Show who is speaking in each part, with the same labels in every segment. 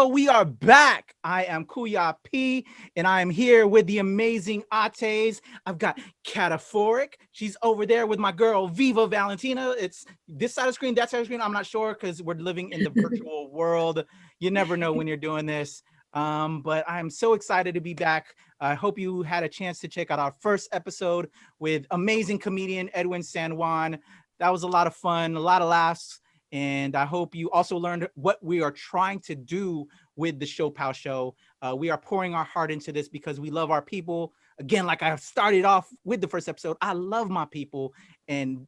Speaker 1: Show. We are back. I am Kuya P, and I am here with the amazing Ates. I've got Kataphorric. She's over there with my girl Viva, Valentina. It's this side of the screen, that side of the screen. I'm not sure because we're living in the virtual world. You never know when you're doing this. But I'm so excited to be back. I hope you had a chance to check out our first episode with amazing comedian Edwin San Juan. That was a lot of fun, a lot of laughs. And I hope you also learned what we are trying to do with the ShoPowSho. We are pouring our heart into this because we love our people. Again, like I started off with the first episode, I love my people. And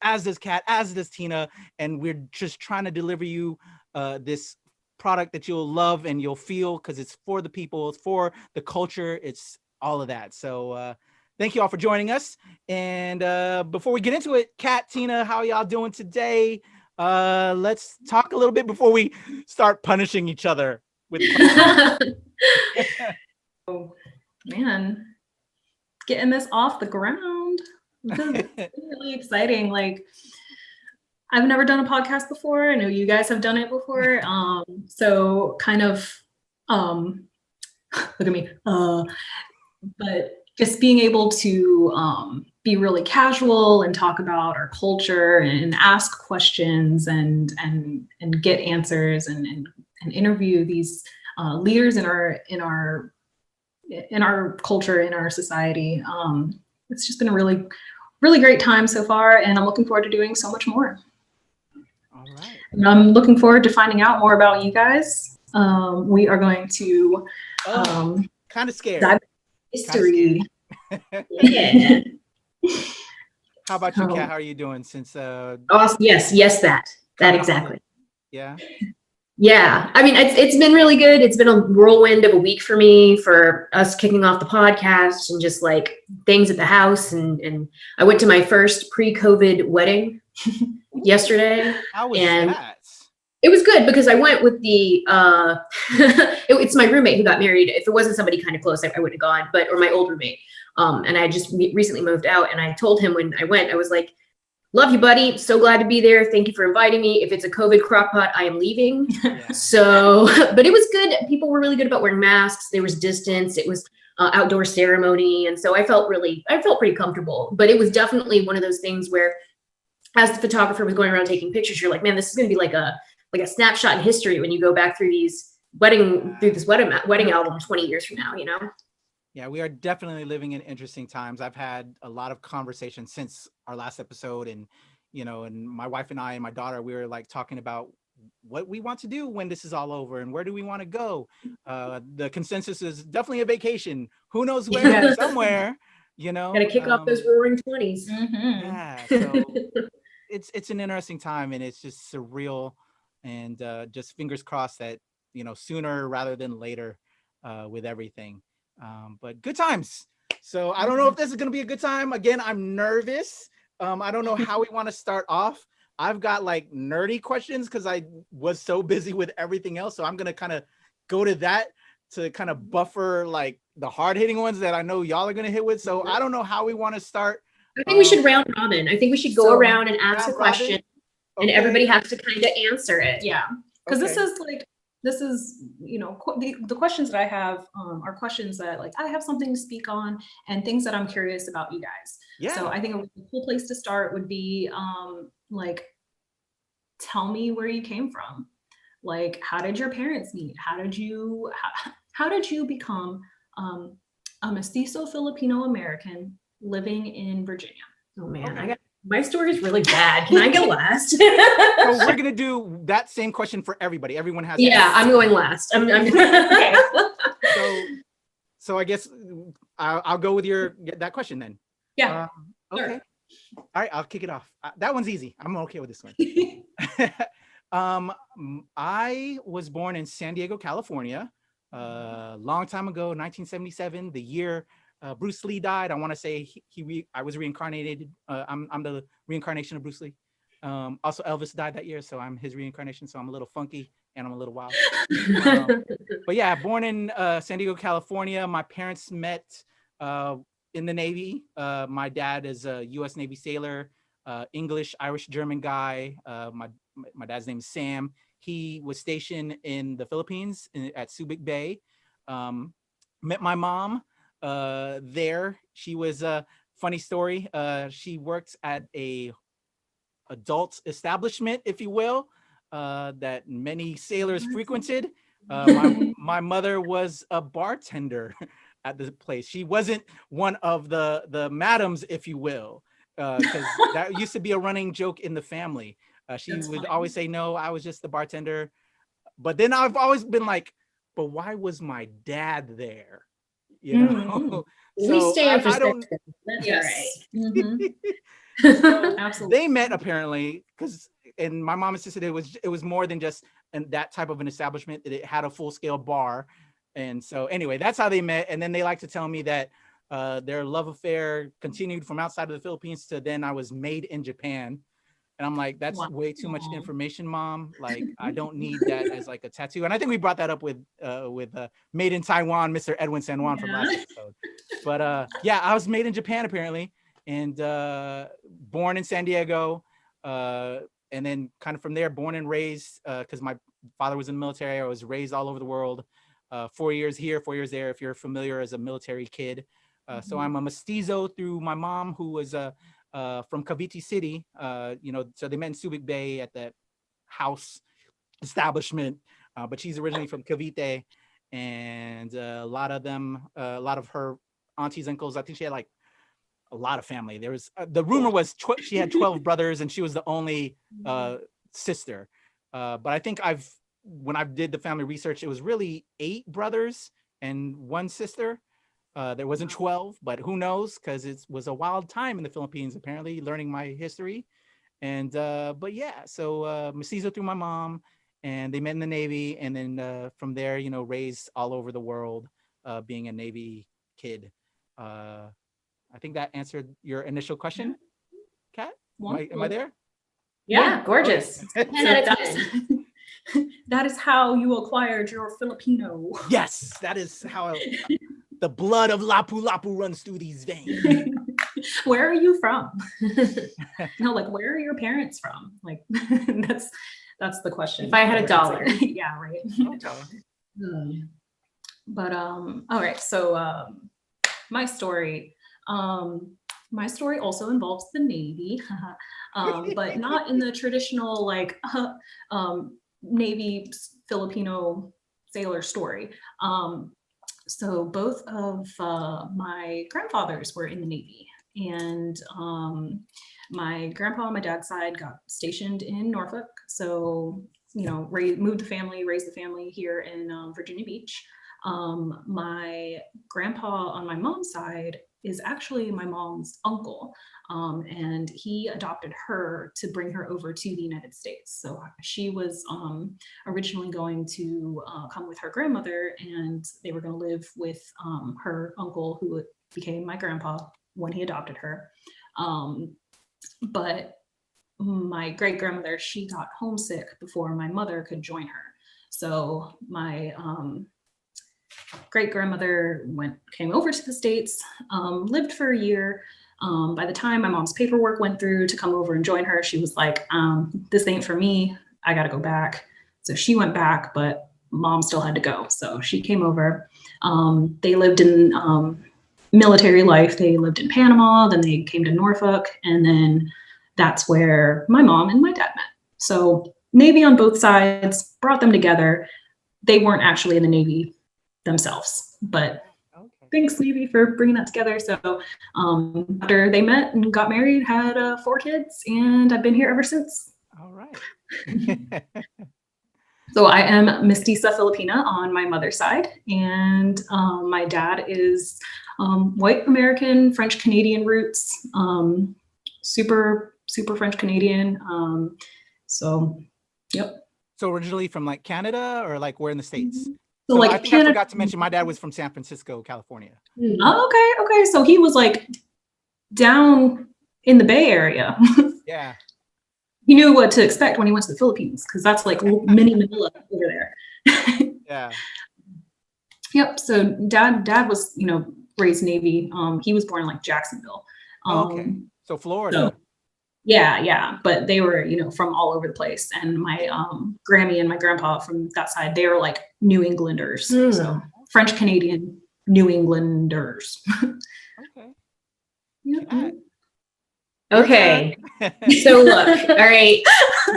Speaker 1: as does Kat, as does Tina. And we're just trying to deliver you this product that you'll love and you'll feel because it's for the people, it's for the culture, it's all of that. So thank you all for joining us. And before we get into it, Kat, Tina, how y'all doing today? Let's talk a little bit before we start punishing each other with
Speaker 2: Oh man, getting this off the ground. This is really exciting. Like, I've never done a podcast before. I know you guys have done it before. So kind of look at me. But just being able to be really casual and talk about our culture and ask questions and get answers and interview these leaders in our culture, in our society. It's just been a really, really great time so far, and I'm looking forward to doing so much more.
Speaker 1: All right.
Speaker 2: And I'm looking forward to finding out more about you guys. We are going to
Speaker 1: kind of scared.
Speaker 2: dive into history.
Speaker 3: Yeah.
Speaker 1: How about you, Kat? How are you doing since
Speaker 3: Oh, yes, that exactly.
Speaker 1: Yeah.
Speaker 3: Yeah. I mean, it's been really good. It's been a whirlwind of a week for me, for us kicking off the podcast and just like things at the house. And I went to my first pre-COVID wedding yesterday.
Speaker 1: How was
Speaker 3: and
Speaker 1: that?
Speaker 3: It was good because I went with the it's my roommate who got married. If it wasn't somebody kind of close, I wouldn't have gone, or my old roommate. And I just recently moved out, and I told him when I went, I was like, love you, buddy. So glad to be there. Thank you for inviting me. If it's a COVID crock pot, I am leaving.
Speaker 1: Yeah.
Speaker 3: So, but it was good. People were really good about wearing masks. There was distance. It was outdoor ceremony. And so I felt pretty comfortable, but it was definitely one of those things where as the photographer was going around taking pictures, you're like, man, this is going to be like a snapshot in history when you go back through this wedding album 20 years from now, you know?
Speaker 1: Yeah, we are definitely living in interesting times. I've had a lot of conversations since our last episode, and and my wife and I and my daughter, we were like talking about what we want to do when this is all over and where do we want to go. The consensus is definitely a vacation. Who knows where?
Speaker 3: Yeah.
Speaker 1: Somewhere,
Speaker 3: Gotta kick off those roaring 20s.
Speaker 2: Mm-hmm.
Speaker 1: Yeah, so it's an interesting time, and it's just surreal, and just fingers crossed that sooner rather than later with everything. But good times. So I don't know if this is going to be a good time. Again, I'm nervous. I don't know how we want to start off. I've got like nerdy questions because I was so busy with everything else. So I'm going to kind of go to that to kind of buffer like the hard hitting ones that I know y'all are going to hit with. So I don't know how we want to start.
Speaker 3: I think we should round robin. I think we should go around and ask a question, and everybody has to kind of answer it.
Speaker 2: Yeah, because this is the questions that I have are questions that like I have something to speak on and things that I'm curious about you guys.
Speaker 1: Yeah.
Speaker 2: So I think a really cool place to start would be like, tell me where you came from. Like, how did your parents meet? How did you become a mestizo Filipino American living in Virginia?
Speaker 3: Oh man, my story is really bad. Can I go last?
Speaker 1: So we're gonna do that same question for everybody. Everyone has.
Speaker 3: Yeah, I'm going last. I'm
Speaker 2: Okay.
Speaker 1: So I guess I'll go with that question then.
Speaker 2: Yeah.
Speaker 1: Okay.
Speaker 2: Sure.
Speaker 1: All right, I'll kick it off. That one's easy. I'm okay with this one. I was born in San Diego, California, long time ago, 1977, the year Bruce Lee died. I want to say I was reincarnated. I'm the reincarnation of Bruce Lee. Also, Elvis died that year, so I'm his reincarnation. So I'm a little funky and I'm a little wild. But yeah, born in San Diego, California. My parents met in the Navy. My dad is a U.S. Navy sailor, English, Irish, German guy. My my dad's name is Sam. He was stationed in the Philippines at Subic Bay. Met my mom there. She was a funny story. She worked at a adult establishment, if you will, that many sailors frequented. My mother was a bartender at the place. She wasn't one of the madams, if you will, because that used to be a running joke in the family. She would always say, no, I was just the bartender. But then I've always been like, but why was my dad there? You know?
Speaker 3: We stand for
Speaker 1: don't.
Speaker 3: That's
Speaker 2: Yes.
Speaker 3: right.
Speaker 1: So
Speaker 2: Absolutely.
Speaker 1: they met apparently because, and my mom insisted it was more than just that type of an establishment. That it had a full scale bar, and so anyway, that's how they met. And then they like to tell me that their love affair continued from outside of the Philippines to then I was made in Japan. And I'm like, that's way too much information, Mom. Like, I don't need that as like a tattoo. And I think we brought that up with Made in Taiwan, Mr. Edwin San Juan from last episode. But yeah, I was made in Japan apparently, and born in San Diego, and then kind of from there, born and raised because my father was in the military. I was raised all over the world. 4 years here, 4 years there. If you're familiar as a military kid, so I'm a mestizo through my mom, who was from Cavite City, so they met in Subic Bay at that house establishment, but she's originally from Cavite, and a lot of her aunties, uncles, I think she had like a lot of family. There was the rumor was she had 12 brothers and she was the only sister, but I think when I did the family research, it was really 8 brothers and 1 sister. There wasn't 12, but who knows? Because it was a wild time in the Philippines, apparently, learning my history. And but yeah, so mestizo through my mom, and they met in the Navy, and then from there, raised all over the world, being a Navy kid. I think that answered your initial question, Kat. Am I there?
Speaker 3: Yeah, gorgeous.
Speaker 1: Okay.
Speaker 3: 10 out of 10.
Speaker 2: That is how you acquired your Filipino.
Speaker 1: Yes, that is how the blood of Lapu-Lapu runs through these veins.
Speaker 2: Where are you from? No, like, where are your parents from? Like, that's the question.
Speaker 3: If I had $1.
Speaker 2: Yeah, right.
Speaker 1: Okay.
Speaker 2: But all right, so my story also involves the Navy, but not in the traditional like Navy Filipino sailor story. So both of my grandfathers were in the Navy, and my grandpa on my dad's side got stationed in Norfolk. So, moved the family, raised the family here in Virginia Beach. My grandpa on my mom's side is actually my mom's uncle, and he adopted her to bring her over to the United States. So she was originally going to come with her grandmother, and they were going to live with her uncle, who became my grandpa when he adopted her. But my great grandmother, she got homesick before my mother could join her. So my great grandmother came over to the States, lived for a year. By the time my mom's paperwork went through to come over and join her, she was like, this ain't for me. I got to go back. So she went back, but mom still had to go. So she came over. They lived in military life. They lived in Panama, then they came to Norfolk, and then that's where my mom and my dad met. So Navy on both sides, brought them together. They weren't actually in the Navy themselves, but thanks Navy for bringing that together. So after they met and got married, had 4 kids, and I've been here ever since.
Speaker 1: All right.
Speaker 2: So I am Mestiza Filipina on my mother's side, and my dad is white American, French Canadian roots, super French Canadian. So, yep.
Speaker 1: So originally from like Canada, or like where in the States?
Speaker 2: So like
Speaker 1: I think I forgot to mention my dad was from San Francisco, California.
Speaker 2: Oh, okay. So he was like down in the Bay Area.
Speaker 1: Yeah.
Speaker 2: He knew what to expect when he went to the Philippines, because that's like mini Manila over there.
Speaker 1: Yeah.
Speaker 2: Yep. So dad was, raised Navy. He was born in like Jacksonville.
Speaker 1: Okay. So Florida.
Speaker 2: Yeah. But they were, from all over the place. And my Grammy and my grandpa from that side, they were like New Englanders. So French Canadian New Englanders.
Speaker 1: Okay.
Speaker 2: Yep.
Speaker 3: Okay. So look, all right.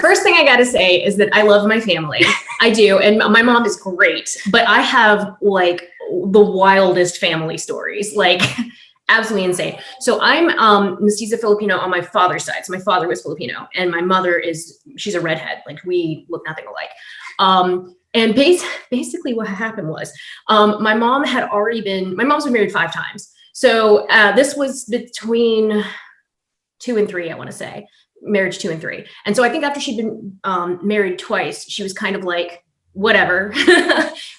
Speaker 3: First thing I got to say is that I love my family. I do. And my mom is great, but I have like the wildest family stories, like absolutely insane. So I'm mestiza Filipino on my father's side. So my father was Filipino and my mother she's a redhead. Like we look nothing alike. And basically what happened was my mom's been married 5 times. So this was between 2 and 3, I want to say, marriage 2 and 3. And so I think after she'd been married twice, she was kind of like, whatever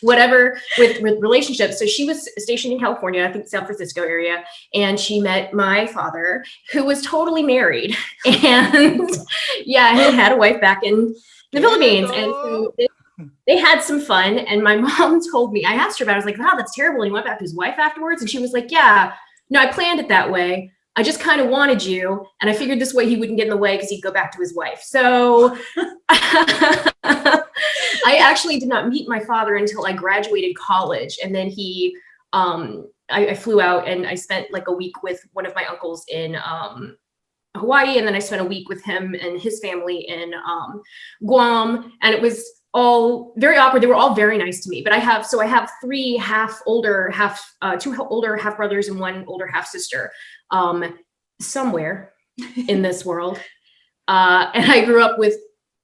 Speaker 3: with relationships. So she was stationed in California, I think San Francisco area. And she met my father, who was totally married. And yeah, he had a wife back in the Philippines. And so they had some fun. And my mom told me, I asked her about it. I was like, wow, that's terrible. And he went back to his wife afterwards. And she was like, yeah, no, I planned it that way. I just kind of wanted you. And I figured this way he wouldn't get in the way because he'd go back to his wife. So I actually did not meet my father until I graduated college. And then I flew out and I spent like a week with one of my uncles in Hawaii. And then I spent a week with him and his family in Guam. And it was all very awkward. They were all very nice to me, but I have 3 two older half brothers and 1 older half sister, somewhere in this world. And I grew up with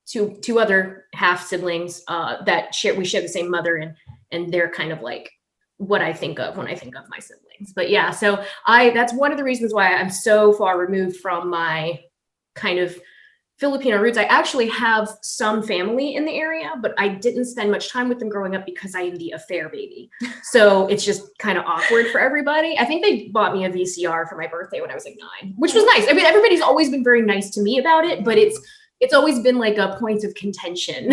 Speaker 3: two other half siblings, we share the same mother, and they're kind of like what I think of when I think of my siblings. But yeah, so that's one of the reasons why I'm so far removed from my kind of Filipino roots. I actually have some family in the area, but I didn't spend much time with them growing up because I am the affair baby. So it's just kind of awkward for everybody. I think they bought me a VCR for my birthday when I was like 9, which was nice. I mean, everybody's always been very nice to me about it, but it's always been like a point of contention.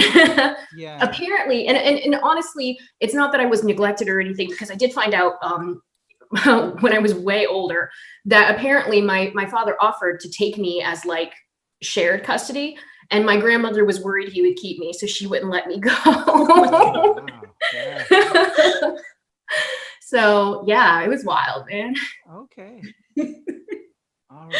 Speaker 1: Yeah.
Speaker 3: Apparently, and honestly, it's not that I was neglected or anything, because I did find out when I was way older that apparently my father offered to take me as like shared custody, and my grandmother was worried he would keep me, so she wouldn't let me go.
Speaker 1: Oh, wow. Yeah.
Speaker 3: So yeah, it was wild, man.
Speaker 1: Okay. All right.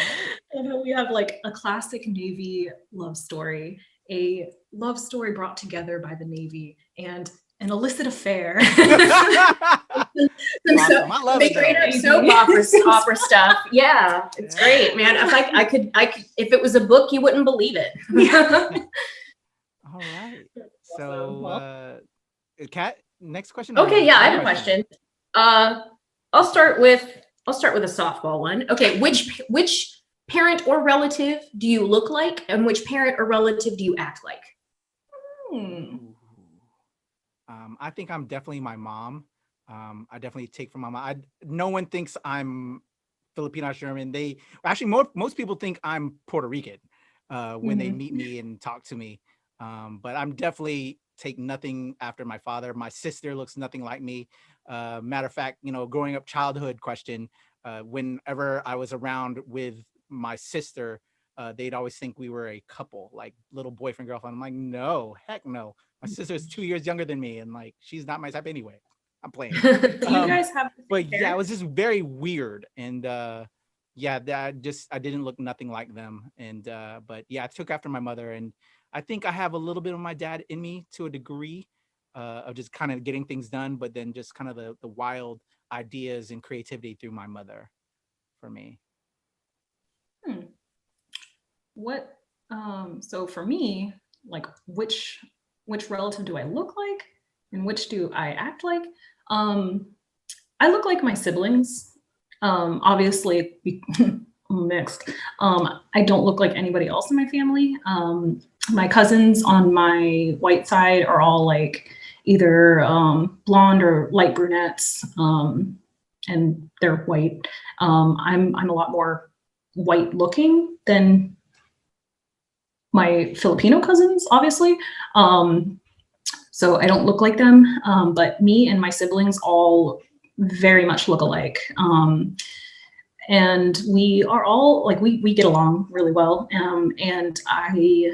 Speaker 2: I know we have like a classic Navy love story, a love story brought together by the Navy and an illicit affair.
Speaker 1: Awesome. I love
Speaker 3: They
Speaker 1: it.
Speaker 3: create up soap opera stuff. Yeah, it's great, man. If I could, if it was a book, you wouldn't believe it.
Speaker 1: All right. So, Kat, next question.
Speaker 3: Okay, yeah, I have a question. I'll start with a softball one. Okay, which parent or relative do you look like, and which parent or relative do you act like?
Speaker 1: I think I'm definitely my mom. I definitely take from my mom. No one thinks I'm Filipino German. Most people think I'm Puerto Rican when they meet me and talk to me. But I'm definitely take nothing after my father. My sister looks nothing like me. Matter of fact, growing up, childhood question. Whenever I was around with my sister, they'd always think we were a couple, like little boyfriend, girlfriend. I'm like, no, heck no. My sister is 2 years younger than me, and like she's not my type anyway. I'm playing.
Speaker 2: Do you guys have?
Speaker 1: But yeah, it was just very weird, and yeah, I didn't look nothing like them, and but yeah, I took after my mother, and I think I have a little bit of my dad in me to a degree, of just kind of getting things done, but then just kind of the wild ideas and creativity through my mother, for me.
Speaker 2: What? So for me, like which relative do I look like, and which do I act like? I look like my siblings. Obviously mixed. I don't look like anybody else in my family. My cousins on my white side are all like either blonde or light brunettes, and they're white. I'm a lot more white looking than my Filipino cousins, obviously. So I don't look like them, but me and my siblings all very much look alike. And we are all like, we get along really well. And I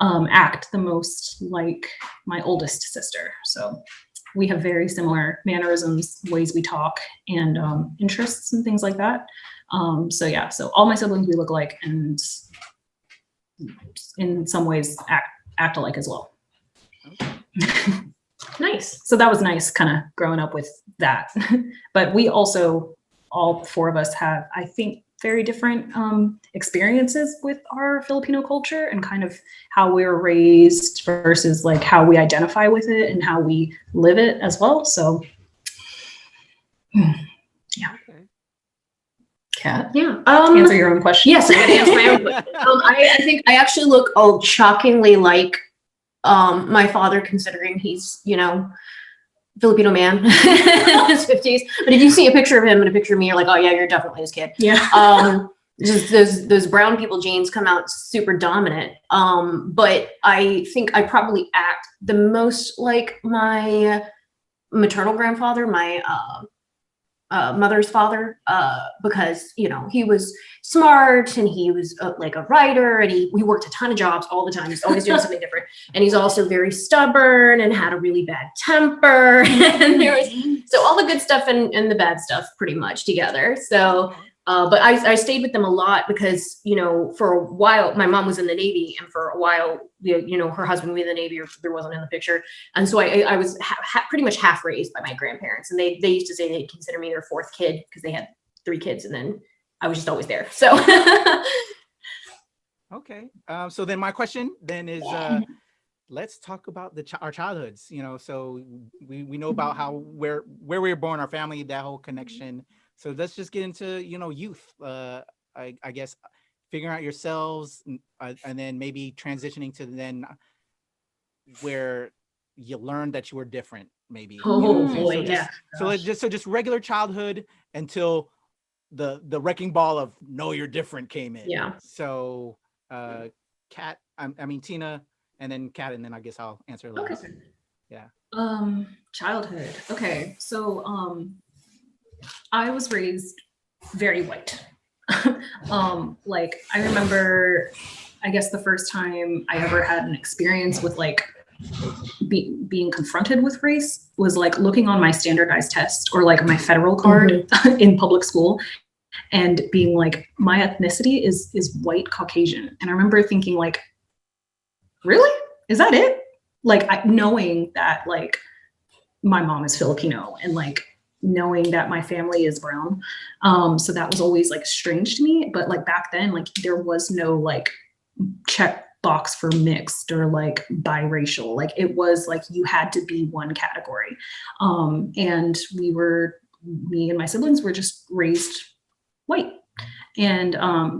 Speaker 2: act the most like my oldest sister. So we have very similar mannerisms, ways we talk, and interests and things like that. So yeah, so all my siblings we look alike, and in some ways act alike as well.
Speaker 3: Nice.
Speaker 2: So that was nice, kind of growing up with that. But we also, all four of us have, I think, very different experiences with our Filipino culture and kind of how we were raised versus like how we identify with it and how we live it as well. So yeah.
Speaker 1: Okay.
Speaker 2: Kat,
Speaker 3: Yeah.
Speaker 2: answer your own question.
Speaker 3: Yes, I gotta answer my own question. I think I actually look shockingly like my father, considering he's, you know, Filipino man in his 50s. But if you see a picture of him and a picture of me, you're like, oh yeah, you're definitely his kid.
Speaker 2: Yeah.
Speaker 3: Just those brown people genes come out super dominant. But I think I probably act the most like my maternal grandfather, my mother's father, because, you know, he was smart and he was like a writer, and he worked a ton of jobs all the time. He's always doing something different. And he's also very stubborn and had a really bad temper. And so all the good stuff and the bad stuff pretty much together. So, but I stayed with them a lot because, you know, for a while, my mom was in the Navy, and for a while, you know, her husband was in the Navy, or there wasn't in the picture. And so I was pretty much half raised by my grandparents. And they used to say they'd consider me their fourth kid because they had 3 kids, and then I was just always there. So.
Speaker 1: Okay. So then my question then is, let's talk about our childhoods, you know, so we know about where we were born, our family, that whole connection. So let's just get into, you know, youth, I guess, figuring out yourselves, and then maybe transitioning to then where you learned that you were different, maybe.
Speaker 2: Oh,
Speaker 1: you know what I'm saying?
Speaker 2: boy,
Speaker 1: So
Speaker 2: yeah.
Speaker 1: just regular childhood until the wrecking ball of "No, you're different" came in.
Speaker 3: Yeah.
Speaker 1: So, Kat, I mean Tina, and then Kat, and then I guess I'll answer last.
Speaker 2: Okay.
Speaker 1: Yeah.
Speaker 2: Childhood. Okay. So, I was raised very white. Like I remember, I guess the first time I ever had an experience with like being confronted with race was like looking on my standardized test or like my federal card in public school, and being like, my ethnicity is white Caucasian. And I remember thinking like, really? Is that it? Like knowing that like my mom is Filipino, and like knowing that my family is brown. So that was always like strange to me. But like back then, like there was no like check box for mixed or like biracial. Like it was like you had to be one category. And me and my siblings were just raised white. And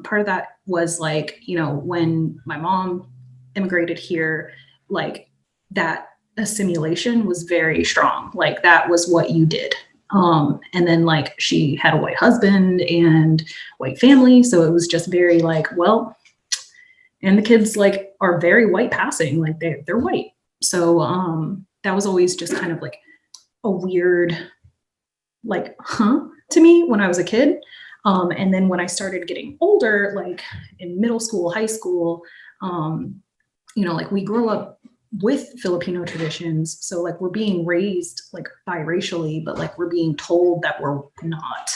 Speaker 2: part of that was like, you know, when my mom immigrated here, like that assimilation was very strong. Like that was what you did. And then like she had a white husband and white family. So it was just very like, well, and the kids like are very white passing, like they're white. So that was always just kind of like a weird, like, to me when I was a kid. And then when I started getting older, like in middle school, high school, you know, like we grew up with Filipino traditions. So like we're being raised like biracially, but like we're being told that we're not.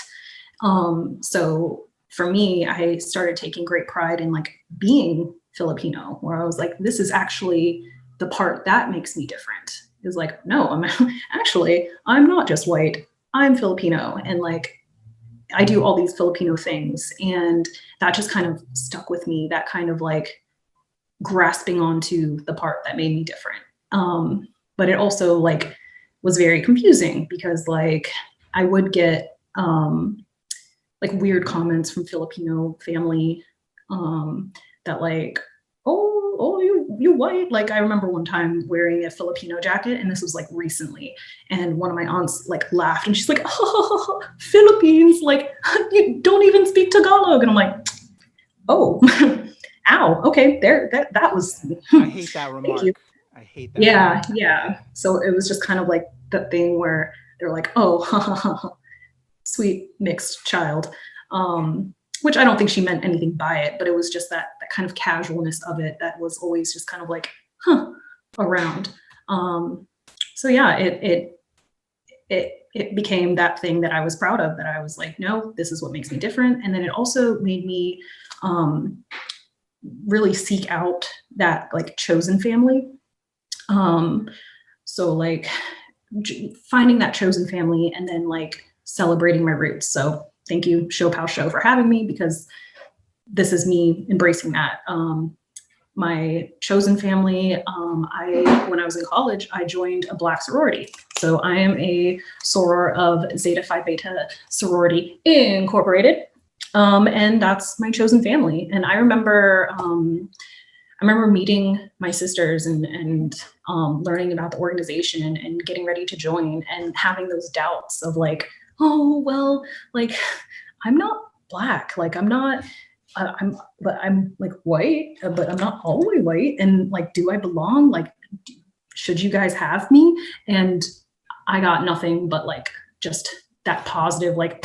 Speaker 2: So for me, I started taking great pride in like being Filipino, where I was like, this is actually the part that makes me different. Is like, no, I'm not just white, I'm Filipino. And like, I do all these Filipino things. And that just kind of stuck with me, that kind of like grasping onto the part that made me different. But it also like was very confusing because like I would get like weird comments from Filipino family that like, oh, you white. Like I remember one time wearing a Filipino jacket, and this was like recently, and one of my aunts like laughed and she's like, oh, Philippines, like you don't even speak Tagalog. And I'm like, oh, ow, okay, there, that was.
Speaker 1: I hate that remark. I hate that.
Speaker 2: Yeah, remark. Yeah. So it was just kind of like the thing where they're like, oh, sweet mixed child. which I don't think she meant anything by it, but it was just that kind of casualness of it that was always just kind of like, around. So yeah, it became that thing that I was proud of, that I was like, no, this is what makes me different. And then it also made me really seek out that like chosen family. So like finding that chosen family and then like celebrating my roots. So thank you, ShoPowSho, for having me, because this is me embracing that. My chosen family, when I was in college, I joined a Black sorority. So I am a soror of Zeta Phi Beta Sorority Incorporated. And that's my chosen family. And I remember meeting my sisters and learning about the organization and getting ready to join and having those doubts of like, oh, well, like, I'm not Black, like I'm not, I'm like white, but I'm not all the way white. And like, do I belong? Like, should you guys have me? And I got nothing but like, just that positive, like,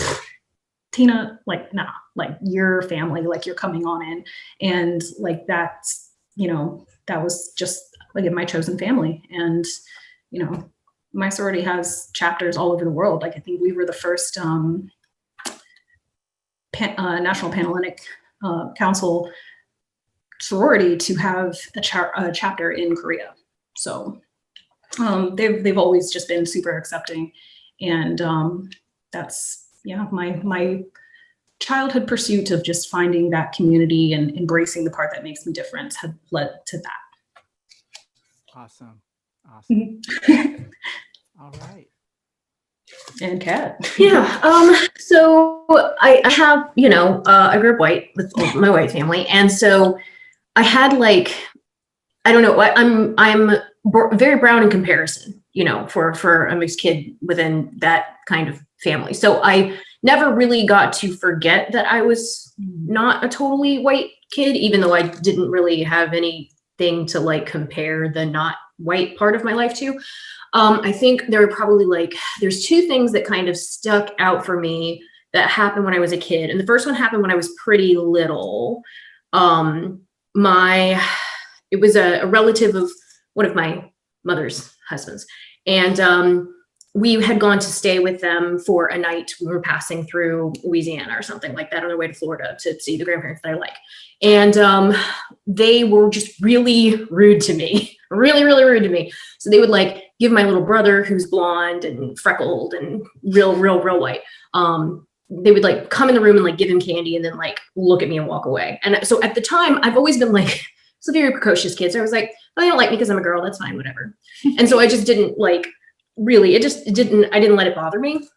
Speaker 2: Tina, like, nah, like you're family, like you're coming on in. And like, that's, you know, that was just like my chosen family. And, you know, my sorority has chapters all over the world. Like, I think we were the first National Panhellenic Council sorority to have a chapter in Korea. So they've always just been super accepting. And that's, yeah, my childhood pursuit of just finding that community and embracing the part that makes me different had led to that.
Speaker 1: Awesome. All right.
Speaker 2: And Kat.
Speaker 3: Yeah. So I have, you know, I grew up white with my white family, and so I had like, I don't know, I'm very brown in comparison, you know, for a mixed kid within that kind of family. So I never really got to forget that I was not a totally white kid, even though I didn't really have anything to like compare the not white part of my life to. I think there are probably there's two things that kind of stuck out for me that happened when I was a kid. And the first one happened when I was pretty little. It was a relative of one of my mother's husbands. And we had gone to stay with them for a night. We were passing through Louisiana or something like that on our way to Florida to see the grandparents that I like. And they were just really rude to me, really, really rude to me. So they would like give my little brother, who's blonde and freckled and real white, they would like come in the room and like give him candy and then like look at me and walk away. And so at the time, I've always been like, it's a very precocious kid. So I was like, oh, they don't like me because I'm a girl. That's fine, whatever. And so I just didn't like, really, I didn't let it bother me.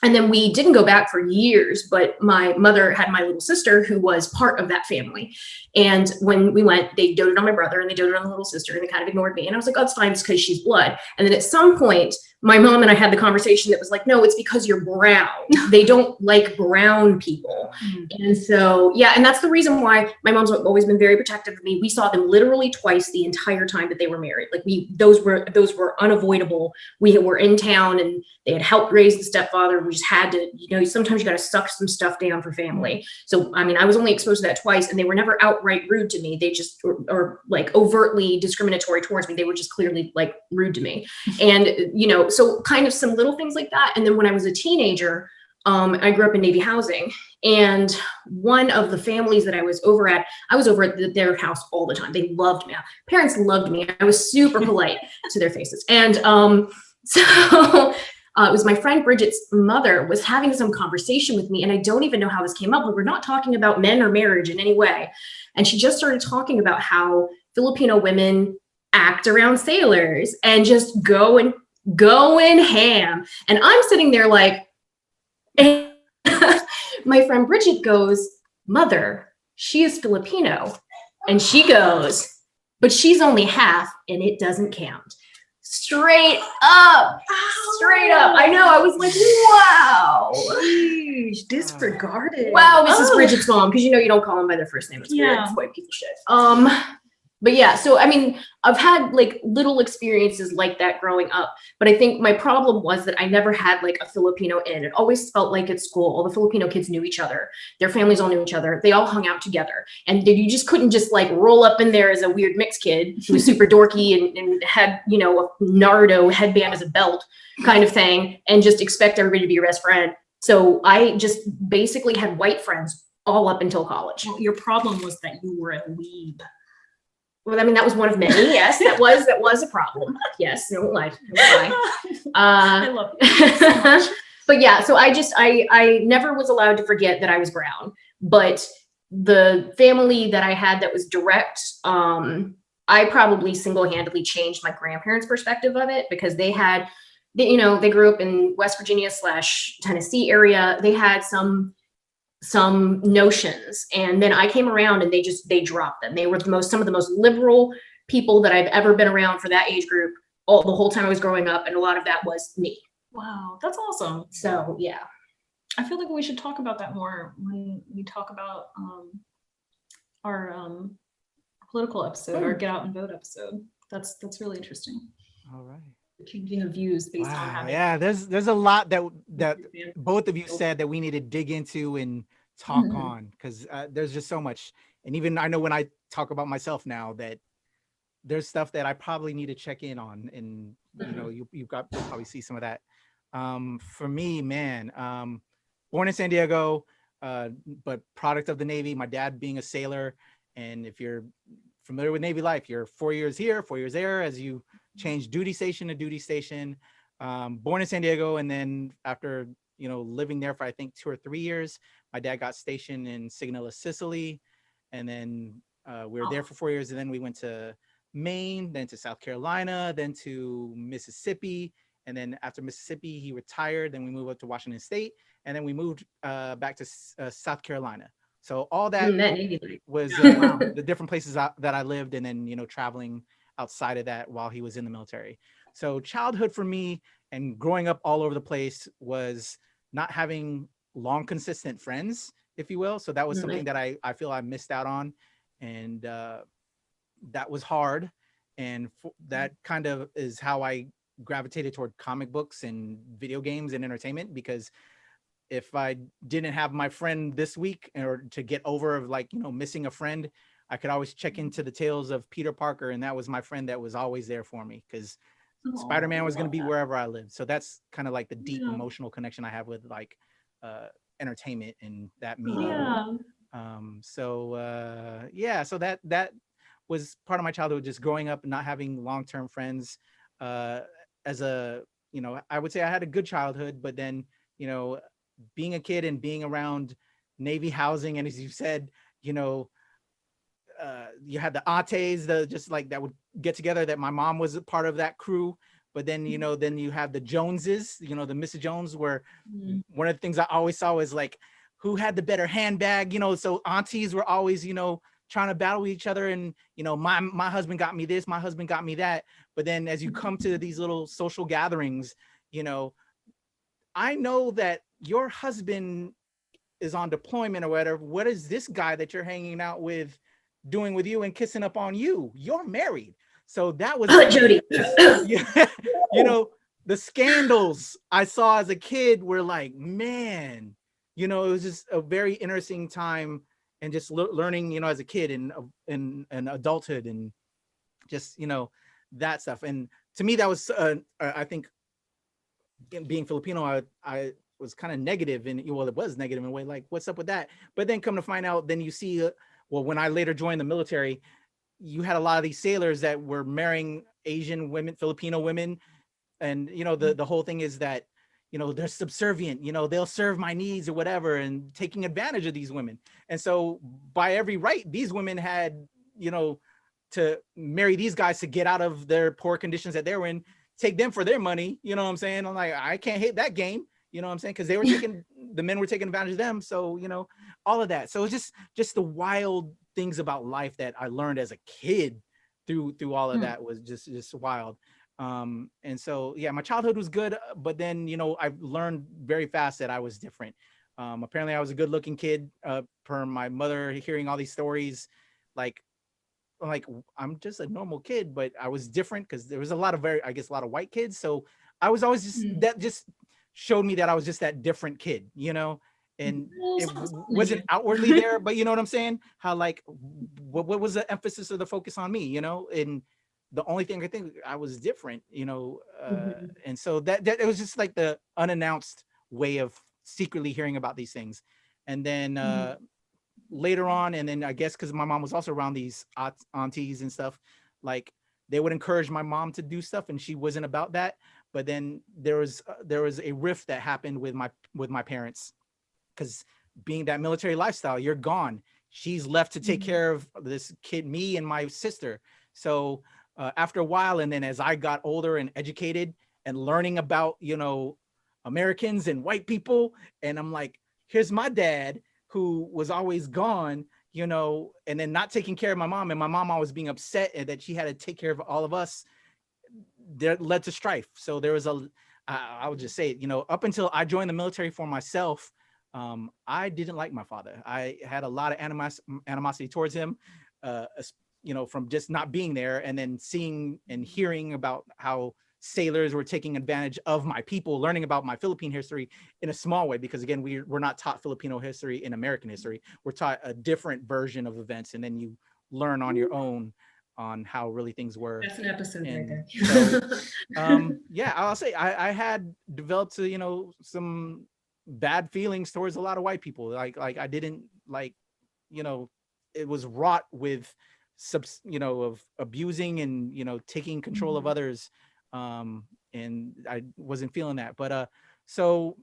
Speaker 3: And then we didn't go back for years, but my mother had my little sister who was part of that family. And when we went, they doted on my brother and they doted on the little sister and they kind of ignored me. And I was like, oh, it's fine. It's because she's blood. And then at some point, my mom and I had the conversation that was like, no, it's because you're brown. They don't like brown people. And so, yeah, and that's the reason why my mom's always been very protective of me. We saw them literally twice the entire time that they were married. Like those were unavoidable. We were in town and they had helped raise the stepfather. We just had to, you know, sometimes you got to suck some stuff down for family. So, I mean, I was only exposed to that twice and they were never outright rude to me. They just, or like overtly discriminatory towards me. They were just clearly like rude to me. And, you know, so kind of some little things like that. And then when I was a teenager, I grew up in Navy housing, and one of the families that I was over at their house all the time. They loved me. Parents loved me. I was super polite to their faces. And so it was my friend Bridget's mother was having some conversation with me, and I don't even know how this came up. We were not talking about men or marriage in any way. And she just started talking about how Filipino women act around sailors and just going ham. And I'm sitting there like, and my friend Bridget goes, "Mother, she is Filipino." And she goes, "But she's only half and it doesn't count." Straight up. I know. I was like, wow.
Speaker 2: Sheesh, disregarded.
Speaker 3: Wow, Mrs. Bridget's mom, because you know you don't call them by their first name. It's weird. It's white people shit. But yeah, so I mean, I've had like little experiences like that growing up, but I think my problem was that I never had like a Filipino in. It always felt like at school, all the Filipino kids knew each other, their families all knew each other, they all hung out together, and you just couldn't just like roll up in there as a weird mixed kid who was super dorky and had, you know, a Naruto headband as a belt kind of thing, and just expect everybody to be your best friend. So I just basically had white friends all up until college.
Speaker 2: Well, your problem was that you were a weeb.
Speaker 3: Well, I mean, that was one of many. Yes, that was a problem. Yes, no lie. No lie.
Speaker 2: I love you so much.
Speaker 3: But yeah, so I never was allowed to forget that I was brown. But the family that I had that was direct, I probably single-handedly changed my grandparents' perspective of it, because they had, you know, they grew up in West Virginia / Tennessee area. They had some notions, and then I came around and they dropped them. They were some of the most liberal people that I've ever been around for that age group the whole time I was growing up, and a lot of that was me.
Speaker 2: Wow, that's awesome.
Speaker 3: So yeah,
Speaker 2: I feel like we should talk about that more when we talk about our political episode, our Get Out and Vote episode. That's really interesting.
Speaker 1: All right.
Speaker 2: Changing of views based on
Speaker 1: Wow.
Speaker 2: having.
Speaker 1: Yeah, there's a lot that both of you said that we need to dig into and talk on, because there's just so much. And even I know when I talk about myself now that there's stuff that I probably need to check in on, and you know, you'll probably see some of that. For me, man, born in San Diego, but product of the Navy, my dad being a sailor. And if you're familiar with Navy life, you're 4 years here, 4 years there, as you change duty station to duty station. Born in San Diego, and then after, you know, living there for I think 2 or 3 years, my dad got stationed in Signola, Sicily, and then we were there for 4 years, and then we went to Maine, then to South Carolina, then to Mississippi, and then after Mississippi he retired. Then we moved up to Washington State, and then we moved back to South Carolina. So all that was the different places that I lived, and then, you know, traveling outside of that while he was in the military. So childhood for me and growing up all over the place was not having long, consistent friends, if you will. So that was something that I feel I missed out on, and that was hard. And that kind of is how I gravitated toward comic books and video games and entertainment, because if I didn't have my friend this week, or to get over of, like, you know, missing a friend, I could always check into the tales of Peter Parker, and that was my friend that was always there for me, because Spider-Man was going to be wherever I lived. So that's kind of like the deep emotional connection I have with, like, entertainment and that medium. So that was part of my childhood, just growing up and not having long-term friends. As a, you know, I would say I had a good childhood, but then, you know, being a kid and being around Navy housing, and as you said, you know, you had the aunties, just like that would get together, that my mom was a part of that crew. But then, you know, then you have the Joneses, you know, the Mrs. Jones, where one of the things I always saw was like, who had the better handbag, you know. So aunties were always, you know, trying to battle with each other, and, you know, my husband got me this, my husband got me that. But then as you come to these little social gatherings, you know, I know that your husband is on deployment or whatever. What is this guy that you're hanging out with doing with you and kissing up on you? You're married. So that was
Speaker 3: Jody.
Speaker 1: You know, the scandals I saw as a kid were like, man, you know, it was just a very interesting time, and just learning, you know, as a kid and in adulthood, and just, you know, that stuff. And to me, that was I think, being Filipino, I was kind of negative, and well, it was negative in a way, like, what's up with that? But then come to find out, then you see, well, when I later joined the military, you had a lot of these sailors that were marrying Asian women, Filipino women. And, you know, the whole thing is that, you know, they're subservient, you know, they'll serve my needs or whatever, and taking advantage of these women. And so by every right, these women had, you know, to marry these guys to get out of their poor conditions that they were in, take them for their money. You know what I'm saying? I'm like, I can't hate that game. You know what I'm saying? Because they were the men were taking advantage of them. So, you know, all of that. So it's just the wild things about life that I learned as a kid through all of that was just wild. And so, yeah, my childhood was good, but then, you know, I learned very fast that I was different. Apparently I was a good looking kid, per my mother hearing all these stories. Like, like I'm just a normal kid, but I was different because there was a lot of I guess a lot of white kids. So I was always just that just showed me that I was just that different kid, you know, and it wasn't outwardly there, but you know what I'm saying? How like what was the emphasis of the focus on me, you know? And the only thing I think I was different, you know, and so that it was just like the unannounced way of secretly hearing about these things. And then later on, and then I guess because my mom was also around these aunties and stuff, like they would encourage my mom to do stuff, and she wasn't about that. But then there was a rift that happened with my parents, because being that military lifestyle, you're gone. She's left to take care of this kid, me and my sister. So after a while, and then as I got older and educated and learning about, you know, Americans and white people, and I'm like, here's my dad who was always gone, you know, and then not taking care of my mom, and my mom always being upset that she had to take care of all of us. That led to strife. So there was I would just say it, you know, up until I joined the military for myself, I didn't like my father. I had a lot of animosity towards him, you know, from just not being there, and then seeing and hearing about how sailors were taking advantage of my people, learning about my Philippine history in a small way, because again, we're not taught Filipino history in American history. We're taught a different version of events, and then you learn on your own on how really things were.
Speaker 2: That's an episode
Speaker 1: and
Speaker 2: right there.
Speaker 1: so, yeah, I'll say I had developed, you know, some bad feelings towards a lot of white people. Like I didn't like, you know, it was wrought with you know, of abusing and, you know, taking control of others. And I wasn't feeling that. But so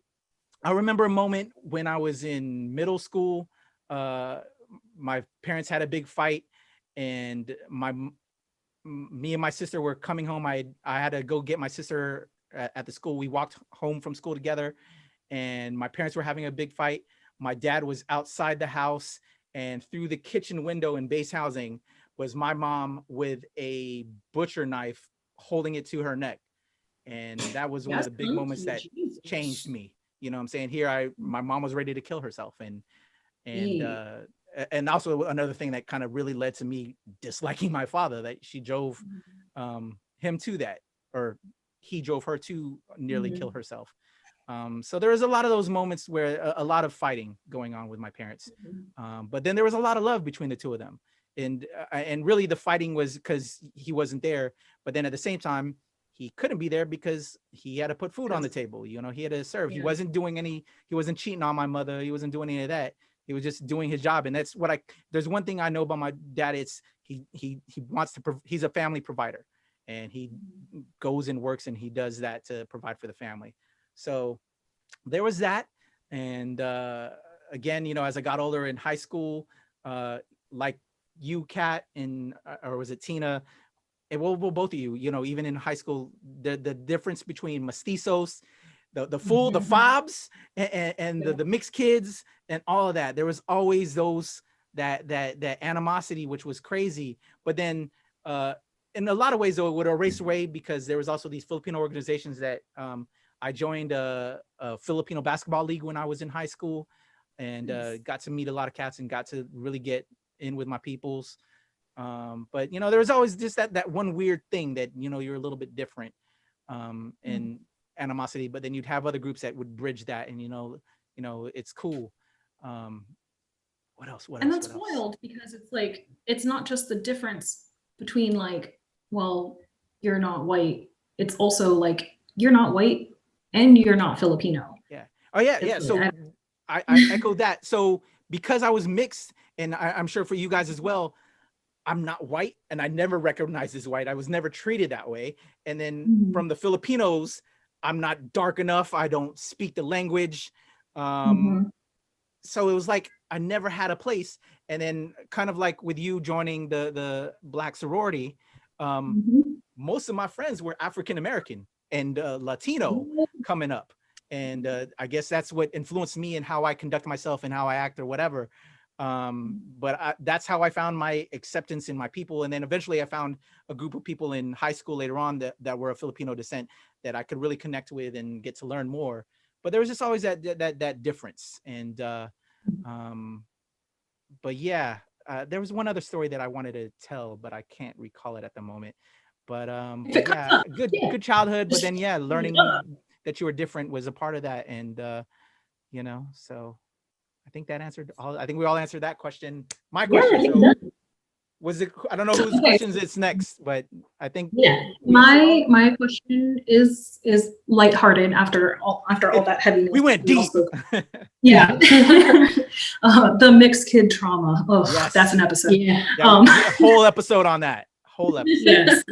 Speaker 1: I remember a moment when I was in middle school. My parents had a big fight, and me and my sister were coming home. I had to go get my sister at the school. We walked home from school together, and my parents were having a big fight. My dad was outside the house, and through the kitchen window in base housing was my mom with a butcher knife holding it to her neck. And that was one of the big moments that changed me. You know what I'm saying? Here, my mom was ready to kill herself. And also another thing that kind of really led to me disliking my father, that she drove him to that, or he drove her to nearly kill herself. So there was a lot of those moments where a lot of fighting going on with my parents. But then there was a lot of love between the two of them. And really the fighting was because he wasn't there. But then at the same time, he couldn't be there because he had to put food on the table. You know, he had to serve. He wasn't cheating on my mother. He wasn't doing any of that. He was just doing his job. And that's what there's one thing I know about my dad. It's he wants to, he's a family provider, and he goes and works, and he does that to provide for the family. So there was that. And again, you know, as I got older in high school, like you, Kat, and or was it Tina? And well, both of you, you know, even in high school, the difference between mestizos, the fobs, and the mixed kids, and all of that. There was always that animosity, which was crazy. But then in a lot of ways, though, it would erase away, because there was also these Filipino organizations that I joined a Filipino basketball league when I was in high school, and got to meet a lot of cats and got to really get in with my peoples. But you know, there was always just that one weird thing that, you know, you're a little bit different, and animosity, but then you'd have other groups that would bridge that, and you know, it's cool. What else?
Speaker 2: And that's wild, because it's like, it's not just the difference between like, well, you're not white. It's also like, you're not white and you're not Filipino.
Speaker 1: Yeah. Oh yeah, yeah. So I echo that. So because I was mixed, and I'm sure for you guys as well, I'm not white, and I never recognized as white. I was never treated that way. And then from the Filipinos, I'm not dark enough. I don't speak the language. So it was like I never had a place. And then kind of like with you joining the Black sorority, most of my friends were African American and Latino coming up. And I guess that's what influenced me in how I conduct myself and how I act or whatever. But that's how I found my acceptance in my people. And then eventually I found a group of people in high school later on that were of Filipino descent that I could really connect with and get to learn more. But there was just always that difference. And but yeah, there was one other story that I wanted to tell, but I can't recall it at the moment. But
Speaker 2: If it comes
Speaker 1: yeah,
Speaker 2: up,
Speaker 1: good childhood. But
Speaker 2: just
Speaker 1: then yeah,
Speaker 2: bring it
Speaker 1: learning
Speaker 2: up.
Speaker 1: that you were different was a part of that, and you know, so I think that answered all. I think we all answered that question. My
Speaker 3: Yeah, I
Speaker 1: question.
Speaker 3: think
Speaker 1: So
Speaker 3: that-
Speaker 1: was it? I don't know
Speaker 2: So,
Speaker 1: whose
Speaker 2: okay,
Speaker 1: questions it's next, but I think
Speaker 3: yeah.
Speaker 1: we answered all.
Speaker 2: my question is lighthearted after all that heaviness
Speaker 1: We went
Speaker 2: we all
Speaker 1: deep.
Speaker 2: spoke. Yeah. The mixed kid trauma. Oh,
Speaker 1: Yes.
Speaker 2: that's an episode.
Speaker 3: Yeah.
Speaker 1: A whole episode on that. Whole episode.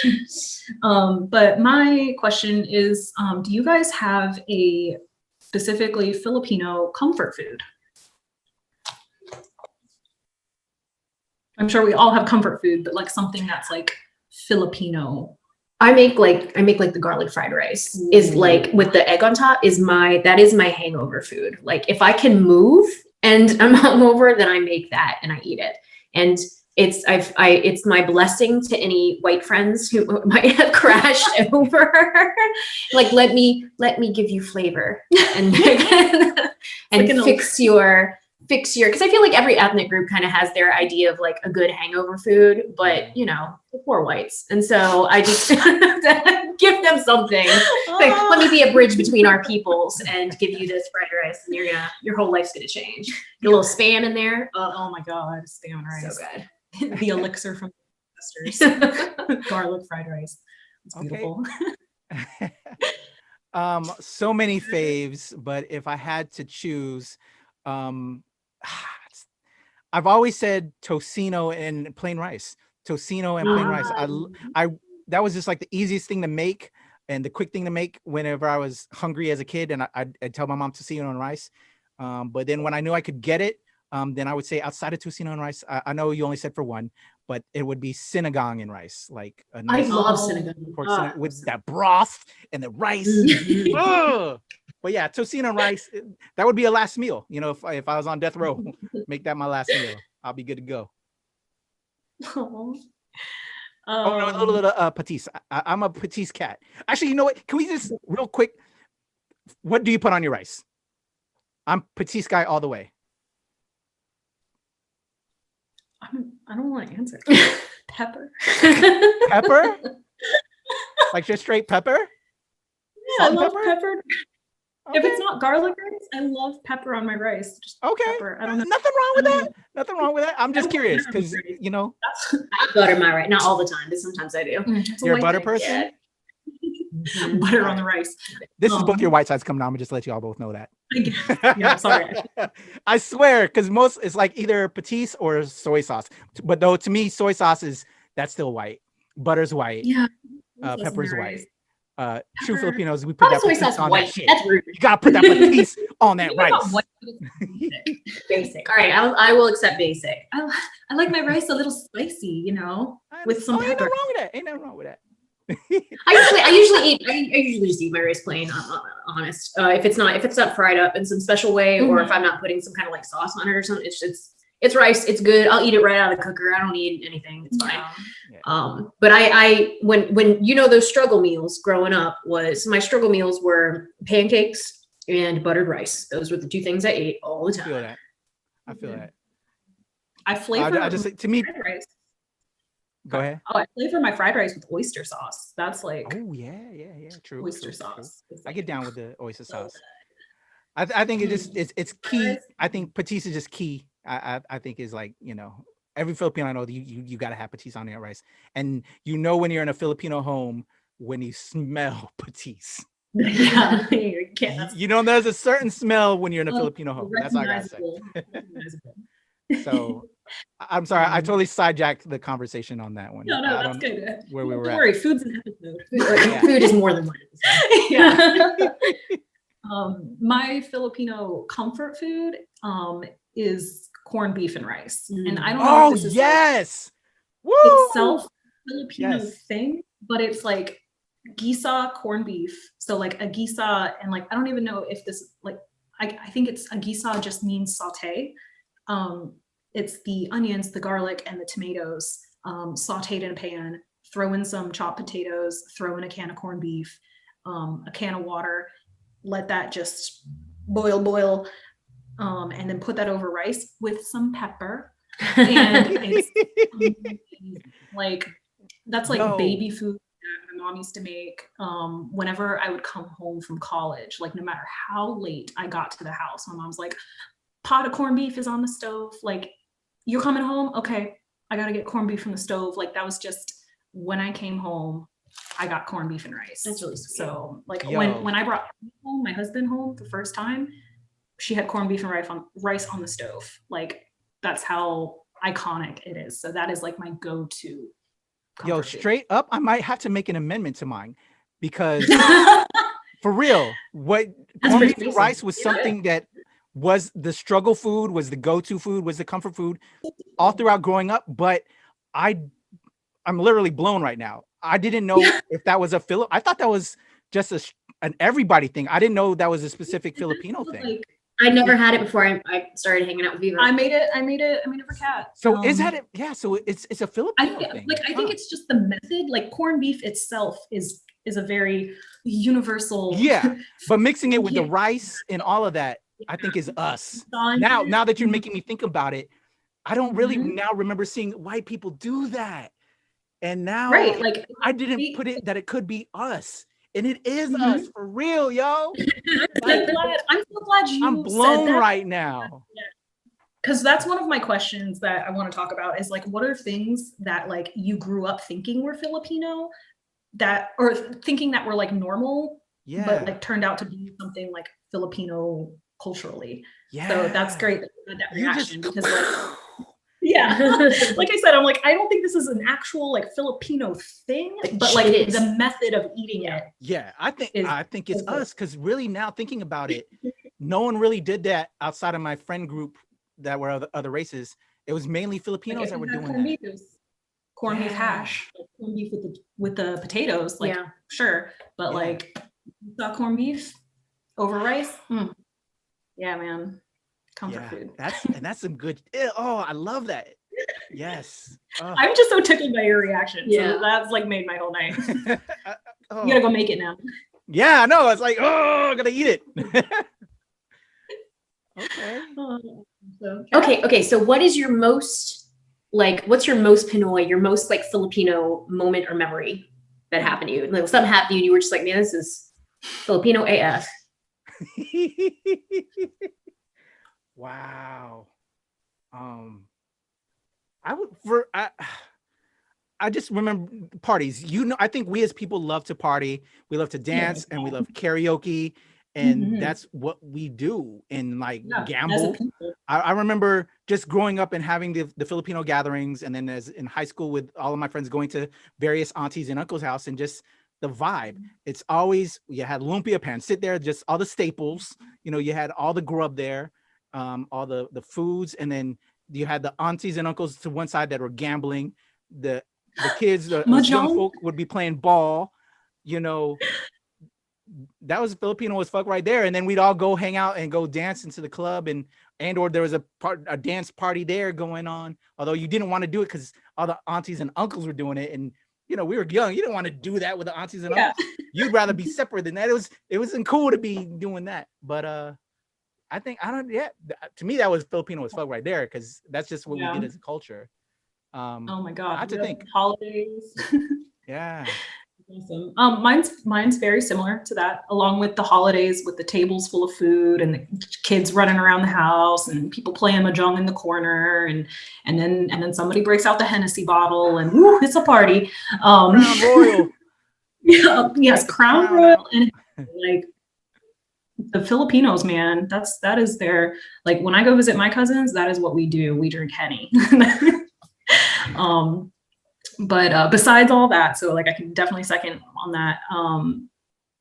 Speaker 2: Yes. But my question is, do you guys have a specifically Filipino comfort food? I'm sure we all have comfort food, but like something that's like Filipino.
Speaker 3: I make like the garlic fried rice is like with the egg on top that is my hangover food. Like if I can move and I'm hungover, then I make that and I eat it. And it's my blessing to any white friends who might have crashed over. Like let me give you flavor and fix your because I feel like every ethnic group kind of has their idea of like a good hangover food, but you know, the poor whites. And so I just give them something. Like, let me be a bridge between our peoples and give you this fried rice, and your whole life's gonna change. Get a little spam in there.
Speaker 2: Oh my god, spam and rice.
Speaker 3: So good.
Speaker 2: The elixir from ancestors. Garlic fried rice. It's beautiful.
Speaker 1: So many faves, but if I had to choose, I've always said tocino and plain rice. Tocino and plain rice. I that was just like the easiest thing to make and the quick thing to make whenever I was hungry as a kid, and I'd tell my mom tocino and rice. But then when I knew I could get it, then I would say outside of tocino and rice, I know you only said for one, but it would be sinigang and rice, like a nice
Speaker 3: I love sinigang.
Speaker 1: pork with that broth and the rice. Oh, but yeah, tocino and rice, that would be a last meal. You know, if I was on death row, make that my last meal. I'll be good to go. Oh, no, a little patisse. I'm a patisse cat. Actually, you know what? Can we just real quick? What do you put on your rice? I'm patisse guy all the way.
Speaker 2: I don't want to answer. Pepper.
Speaker 1: Pepper? Like just straight pepper?
Speaker 2: Yeah, I love pepper.
Speaker 1: Okay.
Speaker 2: If it's not garlic rice, I love pepper on my rice. Just
Speaker 1: okay.
Speaker 2: Pepper. I don't know.
Speaker 1: Nothing wrong with that. Nothing wrong with that. I'm just curious because you know.
Speaker 3: I butter my rice. Not all the time, but sometimes I do.
Speaker 1: You're a butter person?
Speaker 3: Yeah.
Speaker 2: Butter on the rice.
Speaker 1: This is both your white sides coming out. I'm gonna just let you all both know that.
Speaker 2: Yeah, sorry.
Speaker 1: I swear, because most it's like either patisse or soy sauce. But though to me, soy sauce that's still white. Butter's white.
Speaker 2: Yeah.
Speaker 1: Pepper's white. True Filipinos, we put that
Speaker 3: soy
Speaker 1: patisse
Speaker 3: sauce
Speaker 1: on
Speaker 3: white.
Speaker 1: that shit.
Speaker 3: That's rude.
Speaker 1: You gotta put that patisse on that rice.
Speaker 3: Basic. All right, I will accept basic.
Speaker 2: I like my rice a little spicy, you know, with some
Speaker 1: Ain't
Speaker 2: pepper.
Speaker 1: nothing wrong with that.
Speaker 3: I usually just eat my rice plain. Honest. If it's not fried up in some special way, or if I'm not putting some kind of like sauce on it or something, it's rice. It's good. I'll eat it right out of the cooker. I don't need anything. It's fine.
Speaker 1: Yeah.
Speaker 3: But I when you know those struggle meals growing up my struggle meals were pancakes and buttered rice. Those were the two things I ate all the time.
Speaker 1: I feel that.
Speaker 2: I flavor.
Speaker 1: I just to me.
Speaker 2: Rice.
Speaker 1: Go ahead.
Speaker 2: Oh, I flavor my fried rice with oyster sauce. That's like.
Speaker 1: Oh yeah, true.
Speaker 2: Oyster sauce.
Speaker 1: True. I get down with the oyster sauce. I think it's key. I think patisse is just key. I think is like, you know, every Filipino I know, you got to have patisse on your rice, and you know when you're in a Filipino home when you smell patisse.
Speaker 2: Yeah,
Speaker 1: you know there's a certain smell when you're in a Filipino home. That's all I gotta say. So I'm sorry, I totally sidejacked the conversation on that one.
Speaker 2: No, that's good.
Speaker 1: Where we were
Speaker 2: Don't
Speaker 1: at.
Speaker 2: worry, food's an episode.
Speaker 3: Food is more than one.
Speaker 2: Yeah. My Filipino comfort food is corned beef and rice. And I don't know if this is
Speaker 1: yes.
Speaker 2: Like itself Filipino thing, but it's like gisa corned beef. So like a gisa, and like I don't even know if this like I think it's a gisa just means saute. It's the onions, the garlic, and the tomatoes sauteed in a pan. Throw in some chopped potatoes. Throw in a can of corned beef, a can of water. Let that just boil, and then put that over rice with some pepper. And it's like, that's like
Speaker 1: No.
Speaker 2: baby food that my mom used to make whenever I would come home from college. Like, no matter how late I got to the house, my mom's like, pot of corned beef is on the stove. Like, you're coming home? Okay, I gotta get corned beef from the stove. Like, that was just when I came home, I got corned beef and rice.
Speaker 3: That's really sweet.
Speaker 2: So like
Speaker 1: Yo.
Speaker 2: when I brought home my husband home the first time, she had corned beef and rice on the stove. Like, that's how iconic it is. So that is like my go-to
Speaker 1: Yo,
Speaker 2: comfort food.
Speaker 1: straight up, I might have to make an amendment to mine because for real, what
Speaker 3: That's
Speaker 1: corned
Speaker 3: pretty
Speaker 1: beef and
Speaker 3: basic.
Speaker 1: rice was something that was the struggle food, was the go-to food, was the comfort food all throughout growing up. But I'm literally blown right now. I didn't know if that was a Philip. I thought that was just an everybody thing. I didn't know that was a specific Filipino thing.
Speaker 2: Like,
Speaker 3: I never had it before I started hanging out with Viva.
Speaker 2: I made it for Kat.
Speaker 1: So is that it? Yeah. So it's a Filipino thing.
Speaker 2: I think it's just the method. Like, corned beef itself is a very universal.
Speaker 1: Yeah, but mixing it with the
Speaker 2: Yeah.
Speaker 1: rice and all of that, I think is us. Now that you're making me think about it, I don't really now remember seeing white people do that. And now
Speaker 2: Right, like,
Speaker 1: I didn't put it that it could be us. And it is us for real, yo.
Speaker 2: I'm so glad you
Speaker 1: I'm
Speaker 2: said
Speaker 1: blown
Speaker 2: that.
Speaker 1: right now.
Speaker 2: Because that's one of my questions that I want to talk about is like, what are things that like you grew up thinking were Filipino or thinking that were like normal,
Speaker 1: Yeah.
Speaker 2: but like turned out to be something like Filipino culturally.
Speaker 1: Yeah.
Speaker 2: So that's great that you had that
Speaker 1: You
Speaker 2: reaction
Speaker 1: just
Speaker 2: because like, yeah, like I said, I'm like, I don't think this is an actual like Filipino thing, but like
Speaker 3: It is.
Speaker 2: the method of eating it.
Speaker 1: Yeah, I think it's
Speaker 2: is
Speaker 1: us because really now thinking about it, no one really did that outside of my friend group that were other races. It was mainly Filipinos that were doing
Speaker 2: corned
Speaker 1: that.
Speaker 2: beef, corned beef hash, like corned beef with the potatoes, like
Speaker 3: Yeah.
Speaker 2: sure, but
Speaker 1: Yeah.
Speaker 2: like you got corned beef over rice. Yeah, man, comfort food.
Speaker 1: That's some good. Oh, I love that. Yes. Oh.
Speaker 2: I'm just so tickled by your reaction.
Speaker 3: Yeah.
Speaker 2: So that's like made my whole night.
Speaker 1: Oh.
Speaker 2: You gotta go make it now.
Speaker 1: Yeah, I know. It's like, oh, I'm gonna eat it. Okay.
Speaker 3: Okay. So what is your most what's your most Pinoy, your most like Filipino moment or memory that happened to you? Like something happened to you and you were just like, man, this is Filipino AF.
Speaker 1: Wow. I just remember parties. I think we as people love to party. We love to dance and we love karaoke, and that's what we do. And like gamble. I remember just growing up and having the Filipino gatherings, and then as in high school with all of my friends going to various aunties and uncles' house, and just the vibe. It's always, you had lumpia pan, sit there, just all the staples. You had all the grub there, all the foods, and then you had the aunties and uncles to one side that were gambling. The kids, the young folk would be playing ball. That was Filipino as fuck right there. And then we'd all go hang out and go dance into the club, or there was a dance party there going on. Although you didn't want to do it because all the aunties and uncles were doing it, and we were young. You didn't want to do that with the aunties and uncles. You'd rather be separate than that. It wasn't cool to be doing that. But to me that was Filipino as fuck right there, because that's just what we did as a culture.
Speaker 2: Oh my god,
Speaker 1: I had to think
Speaker 2: holidays.
Speaker 1: Yeah.
Speaker 2: Awesome. Mine's very similar to that, along with the holidays, with the tables full of food and the kids running around the house and people playing mahjong in the corner, and then somebody breaks out the Hennessy bottle and woo, it's a party.
Speaker 1: Crown Royal.
Speaker 2: Yes, Crown Royal, and like the Filipinos, man, that is their, like, when I go visit my cousins, that is what we do. We drink Henny. But besides all that, so like I can definitely second on that.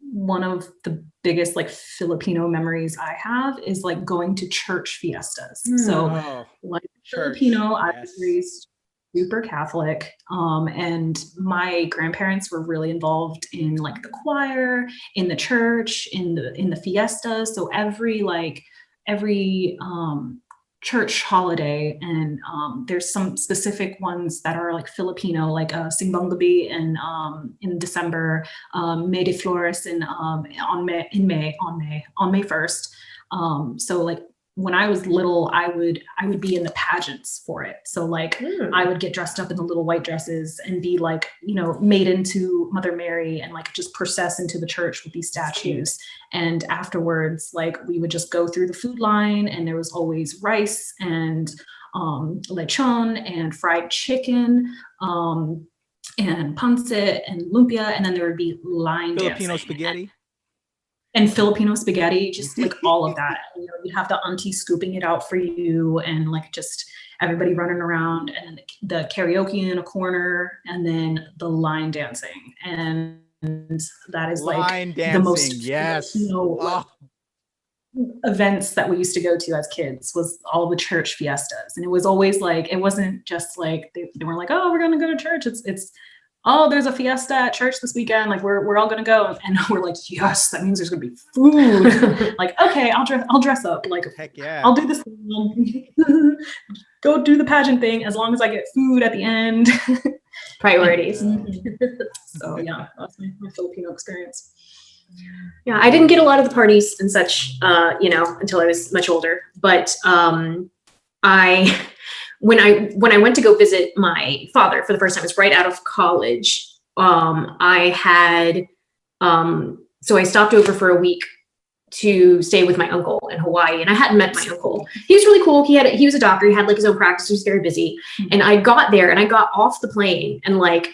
Speaker 2: One of the biggest like Filipino memories I have is like going to church fiestas. So like church, Filipino, I was raised super Catholic, and my grandparents were really involved in like the choir, in the church, in the fiestas. So every church holiday, and there's some specific ones that are like Filipino, like Simbang Gabi in December, May de Flores on May 1st. So like when I was little, I would be in the pageants for it. So like I would get dressed up in the little white dresses and be like, you know, made into Mother Mary and like just process into the church with these statues. And afterwards, like we would just go through the food line, and there was always rice and lechon and fried chicken, and pancit and lumpia, and then there would be line
Speaker 1: Filipino
Speaker 2: dancing.
Speaker 1: spaghetti.
Speaker 2: And Filipino spaghetti, just like all of that. You know, you'd have the auntie scooping it out for you, and like just everybody running around, and then the karaoke in a corner, and then the line dancing. And that is like
Speaker 1: Line dancing,
Speaker 2: the most,
Speaker 1: yes.
Speaker 2: you know, like, events that we used to go to as kids was all the church fiestas. And it was always like, it wasn't just like they were like, oh, we're gonna go to church. It's oh, there's a fiesta at church this weekend. Like we're all gonna go, and we're like, yes, that means there's gonna be food. Like, okay, I'll dress up. Like,
Speaker 1: heck yeah,
Speaker 2: I'll do this. Go do the pageant thing as long as I get food at the end.
Speaker 3: Priorities.
Speaker 2: So yeah, that's my Filipino experience.
Speaker 3: Yeah, I didn't get a lot of the parties and such, you know, until I was much older. But when I went to go visit my father for the first time, it was right out of college. I had so I stopped over for a week to stay with my uncle in Hawaii, and I hadn't met my uncle. He was really cool. He was a doctor. He had like his own practice. He was very busy. And I got there, and I got off the plane and like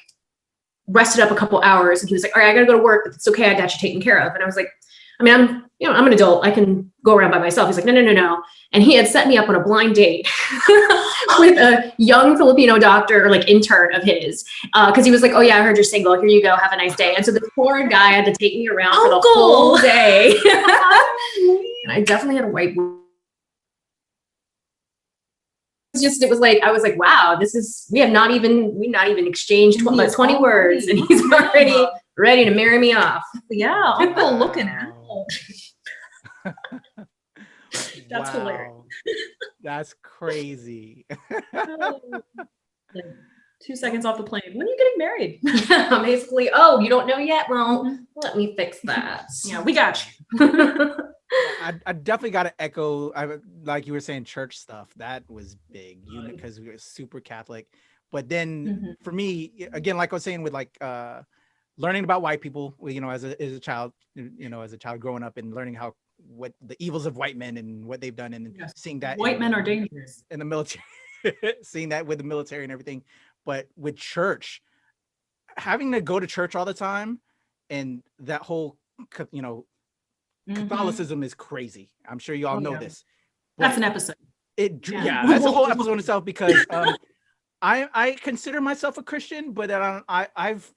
Speaker 3: rested up a couple hours, and he was like, all right, I gotta go to work, but it's okay, I got you taken care of. And I was like, I mean, I'm an adult, I can go around by myself. He's like, no. And he had set me up on a blind date with a young Filipino doctor, or like intern of his, because he was like, oh yeah, I heard you're single, here you go, have a nice day. And so this poor guy had to take me around for the whole day. And I definitely had a white it was like, I was like, wow, we not even exchanged 20 words, and he's already ready to marry me off.
Speaker 2: Yeah, uncle looking out. That's hilarious.
Speaker 1: That's crazy.
Speaker 2: Like 2 seconds off the plane. When are you getting married?
Speaker 3: Basically, oh, you don't know yet? Well, let me fix that.
Speaker 2: Yeah, we got you.
Speaker 1: I definitely got to echo, like you were saying, church stuff. That was big, because we were super Catholic. But then for me, again, like I was saying, with like learning about white people, you know, as a child, you know, as a child growing up and learning what the evils of white men and what they've done, and seeing that
Speaker 2: white men are dangerous
Speaker 1: in the military, seeing that with the military and everything. But with church, having to go to church all the time, and that whole, you know, Catholicism is crazy. I'm sure you all know this.
Speaker 2: That's an episode.
Speaker 1: That's a whole episode in itself, because I consider myself a Christian, but I've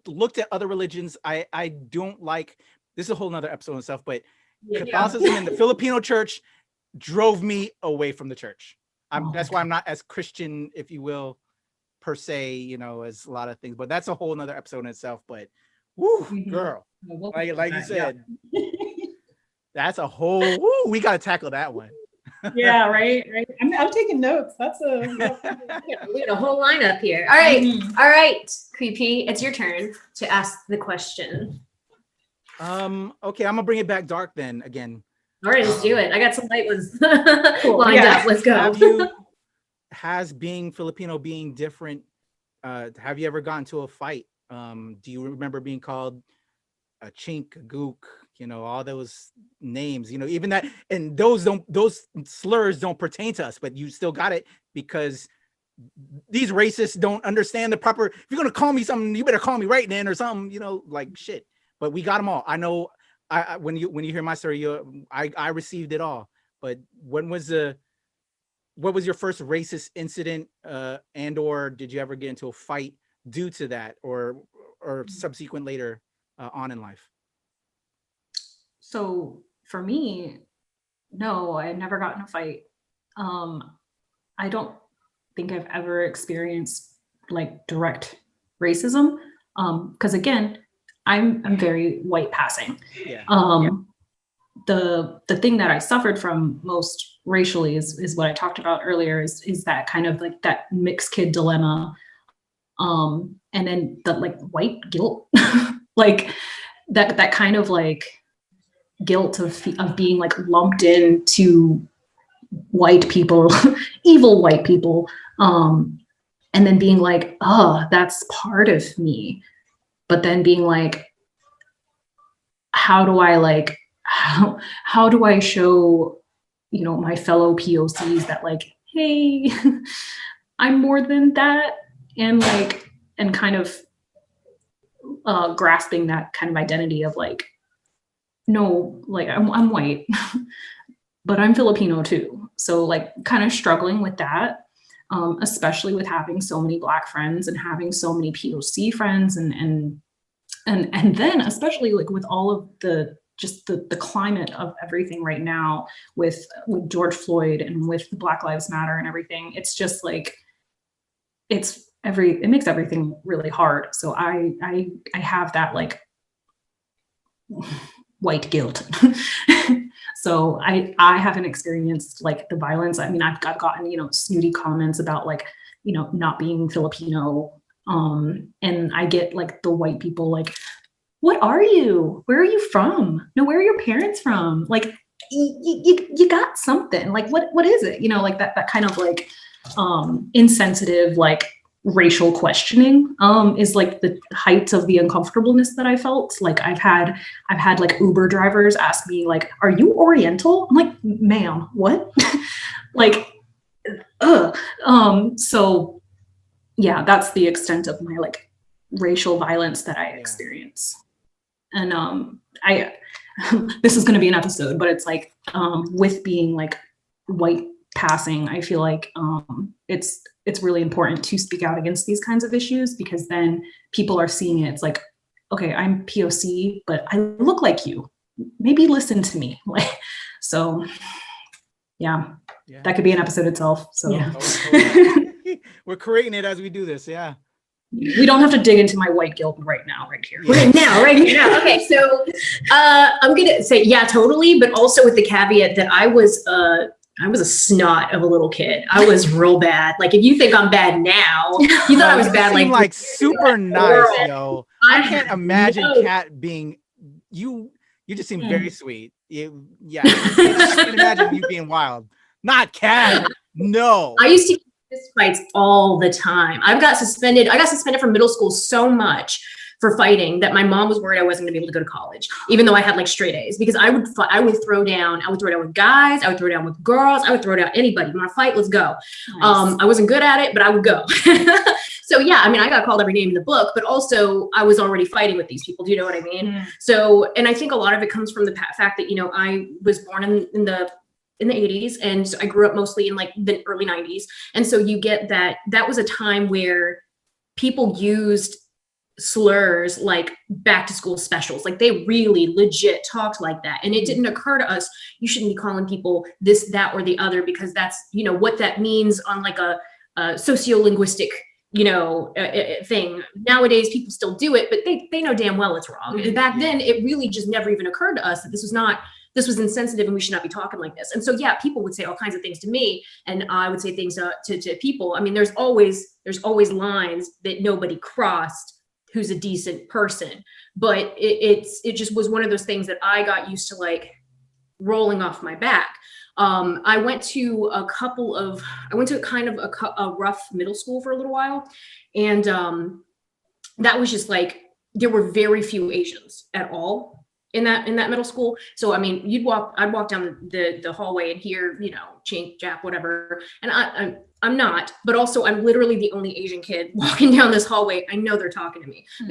Speaker 1: looked at other religions. I don't like, this is a whole nother episode in itself, but Catholicism and the Filipino church drove me away from the church. That's why I'm not as Christian, if you will, per se, you know, as a lot of things, but that's a whole nother episode in itself. But woo, girl, like you said, that's a whole, we got to tackle that one.
Speaker 2: Yeah, right. I'm taking notes. That's
Speaker 3: we got a whole lineup here. All right, Creepy, it's your turn to ask the question.
Speaker 1: Okay, I'm gonna bring it back dark then again.
Speaker 3: All right, let's do it. I got some light ones lined up. Let's go.
Speaker 1: Has being Filipino being different, have you ever gotten to a fight? Do you remember being called a chink, a gook, you know, all those names, you know, even that, and those slurs don't pertain to us, but you still got it because these racists don't understand the proper, if you're going to call me something, you better call me right then or something, you know, like shit. But we got them all. I know when you hear my story, I received it all. But what was your first racist incident, and or did you ever get into a fight due to that, or subsequent later on in life?
Speaker 2: So for me, no, I never got in a fight. I don't think I've ever experienced like direct racism, because again, I'm very white passing. The thing that I suffered from most racially is what I talked about earlier, is that kind of like that mixed kid dilemma, and then the like white guilt, like that kind of like guilt of being like lumped into white people, evil white people, and then being like, oh, that's part of me. But then being like, how do I show, my fellow POCs that like, hey, I'm more than that, and kind of grasping that kind of identity of like, no, like I'm white, but I'm Filipino too. So like kind of struggling with that, especially with having so many Black friends and having so many POC friends, and then especially like with all of the climate of everything right now with George Floyd and with the Black Lives Matter and everything. It's just like it makes everything really hard. So I have that like white guilt. So I haven't experienced like the violence. I mean, I've gotten, snooty comments about like, not being Filipino. And I get like the white people like, what are you? Where are you from? No, where are your parents from? Like, you got something. Like, what is it? Like that kind of like insensitive, like racial questioning is like the height of the uncomfortableness that I felt. Like I've had like Uber drivers ask me like, are you Oriental? I'm like, ma'am, what? Like, so yeah, that's the extent of my like racial violence that I experience. And I this is going to be an episode, but it's like with being like white passing, I feel like it's really important to speak out against these kinds of issues, because then people are seeing it. It's like, okay, I'm POC, but I look like you. Maybe listen to me. Like, so yeah, that could be an episode itself. So yeah.
Speaker 1: We're creating it as we do this. Yeah.
Speaker 2: We don't have to dig into my white guilt right now, right here.
Speaker 3: Right now. Okay, so I'm gonna say yeah, totally, but also with the caveat that I was a snot of a little kid. I was real bad. Like if you think I'm bad now, you thought I was bad.
Speaker 1: Like super nice, yo. I can't imagine Kat being you. You just seem very sweet. I can't imagine you being wild. Not Kat. No.
Speaker 3: I used to fist fights all the time. I got suspended from middle school so much for fighting that my mom was worried I wasn't gonna be able to go to college, even though I had like straight A's, because I would throw down with guys, I would throw down with girls, I would throw down anybody. You want to fight? Let's go. Nice. I wasn't good at it, but I would go. So yeah, I mean, I got called every name in the book, but also I was already fighting with these people. Do you know what I mean? Mm. So, and I think a lot of it comes from the fact that, I was born in the 80s, and so I grew up mostly in like the early 90s. And so you get that was a time where people used slurs like back to school specials. Like they really legit talked like that. And it didn't occur to us, you shouldn't be calling people this, that, or the other, because that's, what that means on like a sociolinguistic, thing. Nowadays, people still do it, but they know damn well it's wrong. And back then, it really just never even occurred to us that this was insensitive and we should not be talking like this. And so, yeah, people would say all kinds of things to me, and I would say things to people. I mean, there's always lines that nobody crossed who's a decent person, but it just was one of those things that I got used to like rolling off my back. I went to kind of a rough middle school for a little while. And that was just like, there were very few Asians at all in that middle school. So, I mean, I'd walk down the hallway and hear, Chink, Jap, whatever. And I'm not, but also I'm literally the only Asian kid walking down this hallway. I know they're talking to me, but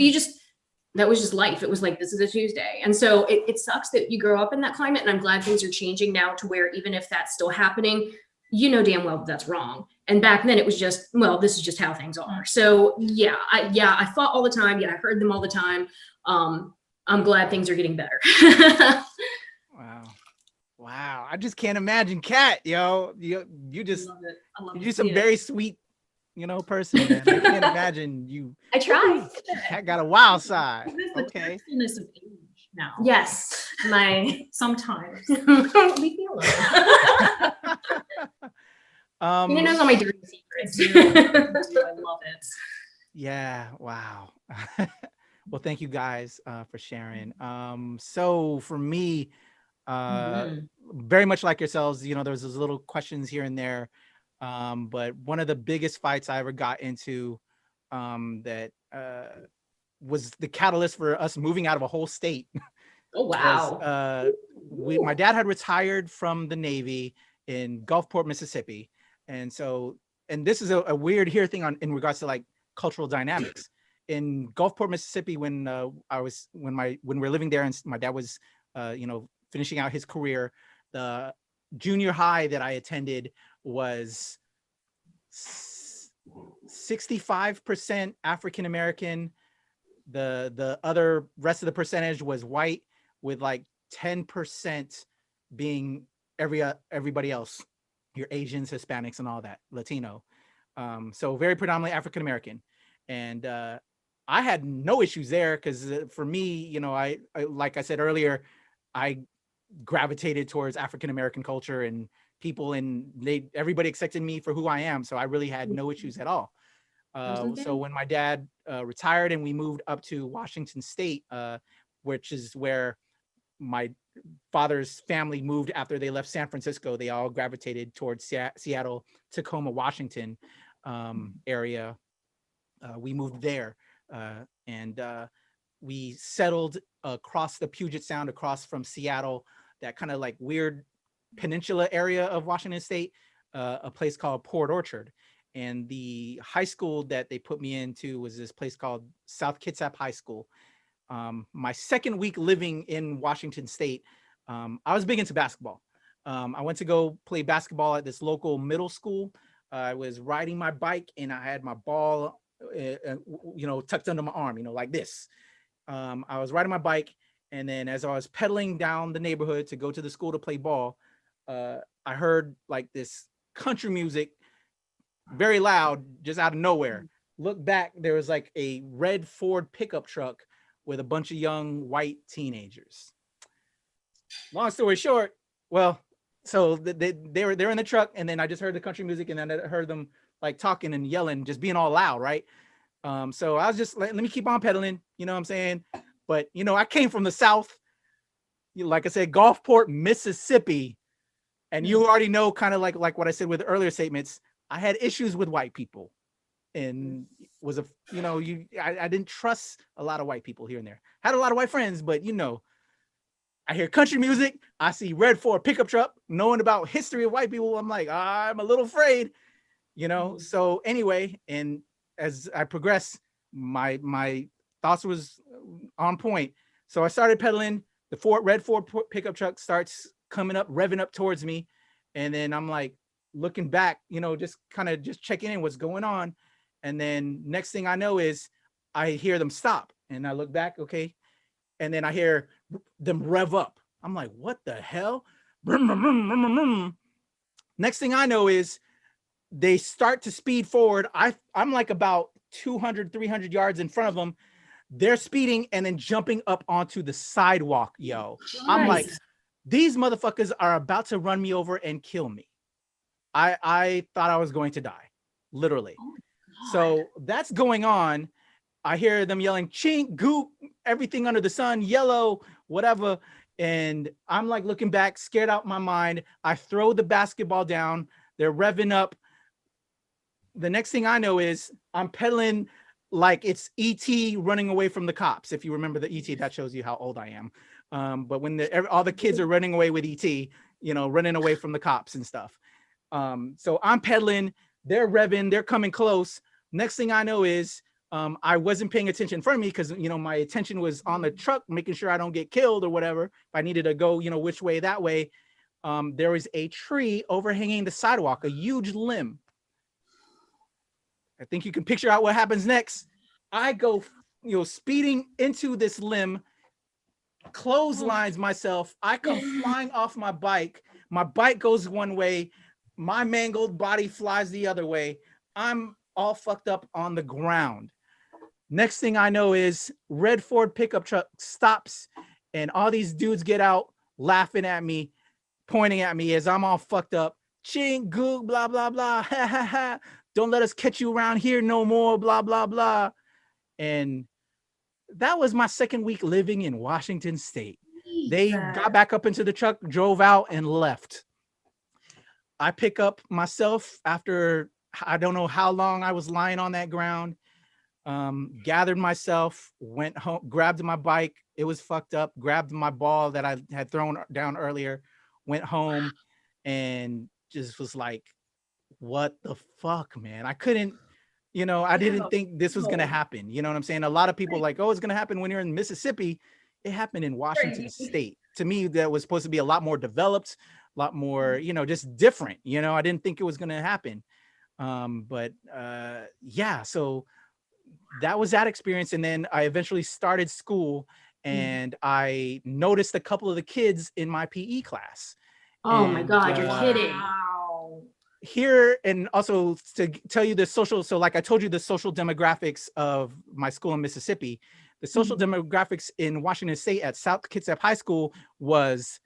Speaker 3: that was just life. It was like, this is a Tuesday. And so it sucks that you grow up in that climate. And I'm glad things are changing now to where even if that's still happening, damn well that's wrong. And back then it was just, well, this is just how things are. So yeah, I fought all the time. Yeah, I heard them all the time. I'm glad things are getting better.
Speaker 1: Wow. I just can't imagine Kat, yo. You're just a very sweet, person, man. I can't imagine you.
Speaker 3: I try.
Speaker 1: Kat got a wild side. Okay.
Speaker 3: Now. Yes. Sometimes. Leave me alone. You know all my dirty secrets.
Speaker 2: I love it.
Speaker 1: Yeah. Wow. Well, thank you guys for sharing. So for me,
Speaker 3: Mhm.
Speaker 1: Very much like yourselves, you know, there's those little questions here and there. But one of the biggest fights I ever got into, that was the catalyst for us moving out of a whole state
Speaker 3: Oh
Speaker 1: was,
Speaker 3: wow.
Speaker 1: my dad had retired from the Navy in Gulfport, Mississippi. And so, and this is a weird here thing on in regards to like cultural dynamics. In Gulfport, Mississippi, when when we are living there and my dad was, you know, finishing out his career, the junior high that I attended was 65% African American. The other rest of the percentage was white, with like 10% being everybody else, your Asians, Hispanics, and all that, Latino. So very predominantly African American. And I had no issues there because for me, you know, I like I said earlier, I gravitated towards African American culture and people, and everybody accepted me for who I am. So I really had no issues at all. So when my dad retired and we moved up to Washington State, which is where my father's family moved after they left San Francisco, they all gravitated towards Seattle, Tacoma, Washington area. We moved there, and we settled across the Puget Sound, across from Seattle, that kind of like weird peninsula area of Washington State, a place called Port Orchard. And the high school that they put me into was this place called South Kitsap High School. My second week living in Washington State, I was big into basketball. I went to go play basketball at this local middle school. I was riding my bike and I had my ball, you know, tucked under my arm, you know, like this. I was riding my bike, and then as I was pedaling down the neighborhood to go to the school to play ball, I heard like this country music very loud, just out of nowhere. Look back, there was like a red Ford pickup truck with a bunch of young white teenagers. Long story short, well, so they're in the truck, and then I just heard the country music, and then I heard them like talking and yelling, just being all loud, right? So I was just like, let me keep on pedaling, you know what I'm saying? But you know, I came from the South, like I said, Gulfport, Mississippi, and you already know, kind of like what I said with earlier statements, I had issues with white people, and was you know, I didn't trust a lot of white people here and there. Had a lot of white friends, but you know, I hear country music, I see red Ford pickup truck, knowing about history of white people, I'm like, I'm a little afraid, you know. So anyway, and as I progressed, my thoughts was on point. So I started pedaling. The red Ford pickup truck starts coming up, revving up towards me, and then I'm like looking back, you know, just kind of just checking in what's going on. And then next thing I know is I hear them stop, and I look back, okay, and then I hear them rev up. I'm like, what the hell? Next thing I know is they start to speed forward. I'm like about 200, 300 yards in front of them. They're speeding and then jumping up onto the sidewalk, yo. I'm like, these motherfuckers are about to run me over and kill me. I thought I was going to die, literally. So that's going on. I hear them yelling, chink, goop, everything under the sun, yellow, whatever. And I'm like looking back, scared out my mind. I throw the basketball down. They're revving up. The next thing I know is I'm pedaling like it's E.T. running away from the cops. If you remember the E.T., that shows you how old I am. But when all the kids are running away with E.T., you know, running away from the cops and stuff. So I'm pedaling, they're revving, they're coming close. Next thing I know is I wasn't paying attention in front of me because, you know, my attention was on the truck, making sure I don't get killed or whatever. If I needed to go, you know, which way, that way. There was a tree overhanging the sidewalk, a huge limb. I think you can picture out what happens next. I go, you know, speeding into this limb, clotheslines myself. I come flying off my bike. My bike goes one way. My mangled body flies the other way. I'm all fucked up on the ground. Next thing I know is red Ford pickup truck stops, and all these dudes get out laughing at me, pointing at me as I'm all fucked up. Ching, goog, blah, blah, blah. Ha, ha, ha. Don't let us catch you around here no more, blah, blah, blah. And that was my second week living in Washington State. They got back up into the truck, drove out, and left. I pick up myself after I don't know how long I was lying on that ground. Gathered myself, went home, grabbed my bike. It was fucked up. Grabbed my ball that I had thrown down earlier, went home, and just was like, what the fuck, man? I couldn't, I didn't think this was going to happen. You know what I'm saying? A lot of people like, oh, it's going to happen when you're in Mississippi. It happened in Washington State. To me, that was supposed to be a lot more developed, a lot more, just different. I didn't think it was going to happen. Yeah, so that was that experience. And then I eventually started school, and I noticed a couple of the kids in my PE class.
Speaker 3: Oh my God, you're kidding.
Speaker 2: Wow.
Speaker 1: Here, and also to tell you the social, so like I told you, the social demographics of my school in Mississippi, the social demographics in Washington State at South Kitsap High School was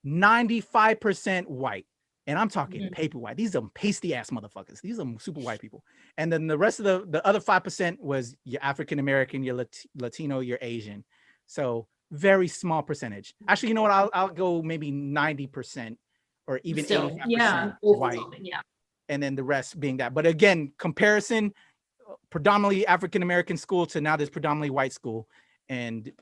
Speaker 1: 95% white. And I'm talking paper white. These are pasty ass motherfuckers. These are super white people. And then the rest of the other 5% was your African-American, your Latino, your Asian. So very small percentage. Actually, you know what? I'll go maybe 90% or even 85% white.
Speaker 3: Yeah.
Speaker 1: And then the rest being that. But again, comparison, predominantly African-American school to now this predominantly white school. And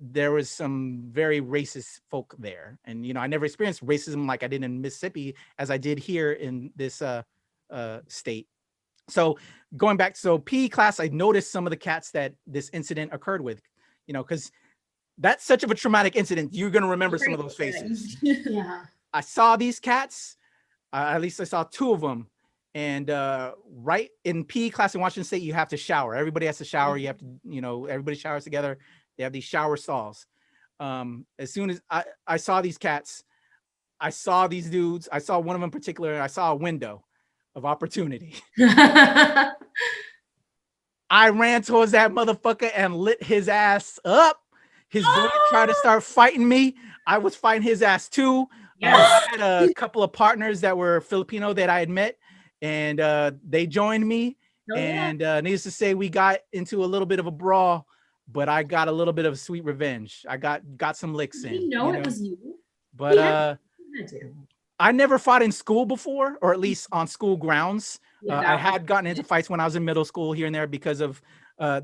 Speaker 1: there was some very racist folk there. And, I never experienced racism like I did in Mississippi as I did here in this state. So going back, so PE class, I noticed some of the cats that this incident occurred with, because that's such of a traumatic incident. You're going to remember some of those faces.
Speaker 3: Yeah.
Speaker 1: I saw these cats. At least I saw two of them. And right in PE class in Washington State, you have to shower. Everybody has to shower. You have to, everybody showers together. They have these shower stalls. As soon as I saw these cats, I saw these dudes. I saw one of them in particular. I saw a window of opportunity. I ran towards that motherfucker and lit his ass up. His boy tried to start fighting me. I was fighting his ass too. I had a couple of partners that were Filipino that I had met, and they joined me. And needless to say, we got into a little bit of a brawl. But I got a little bit of sweet revenge. I got some licks in.
Speaker 3: It was you.
Speaker 1: But I never fought in school before, or at least on school grounds. I had gotten into fights when I was in middle school here and there because of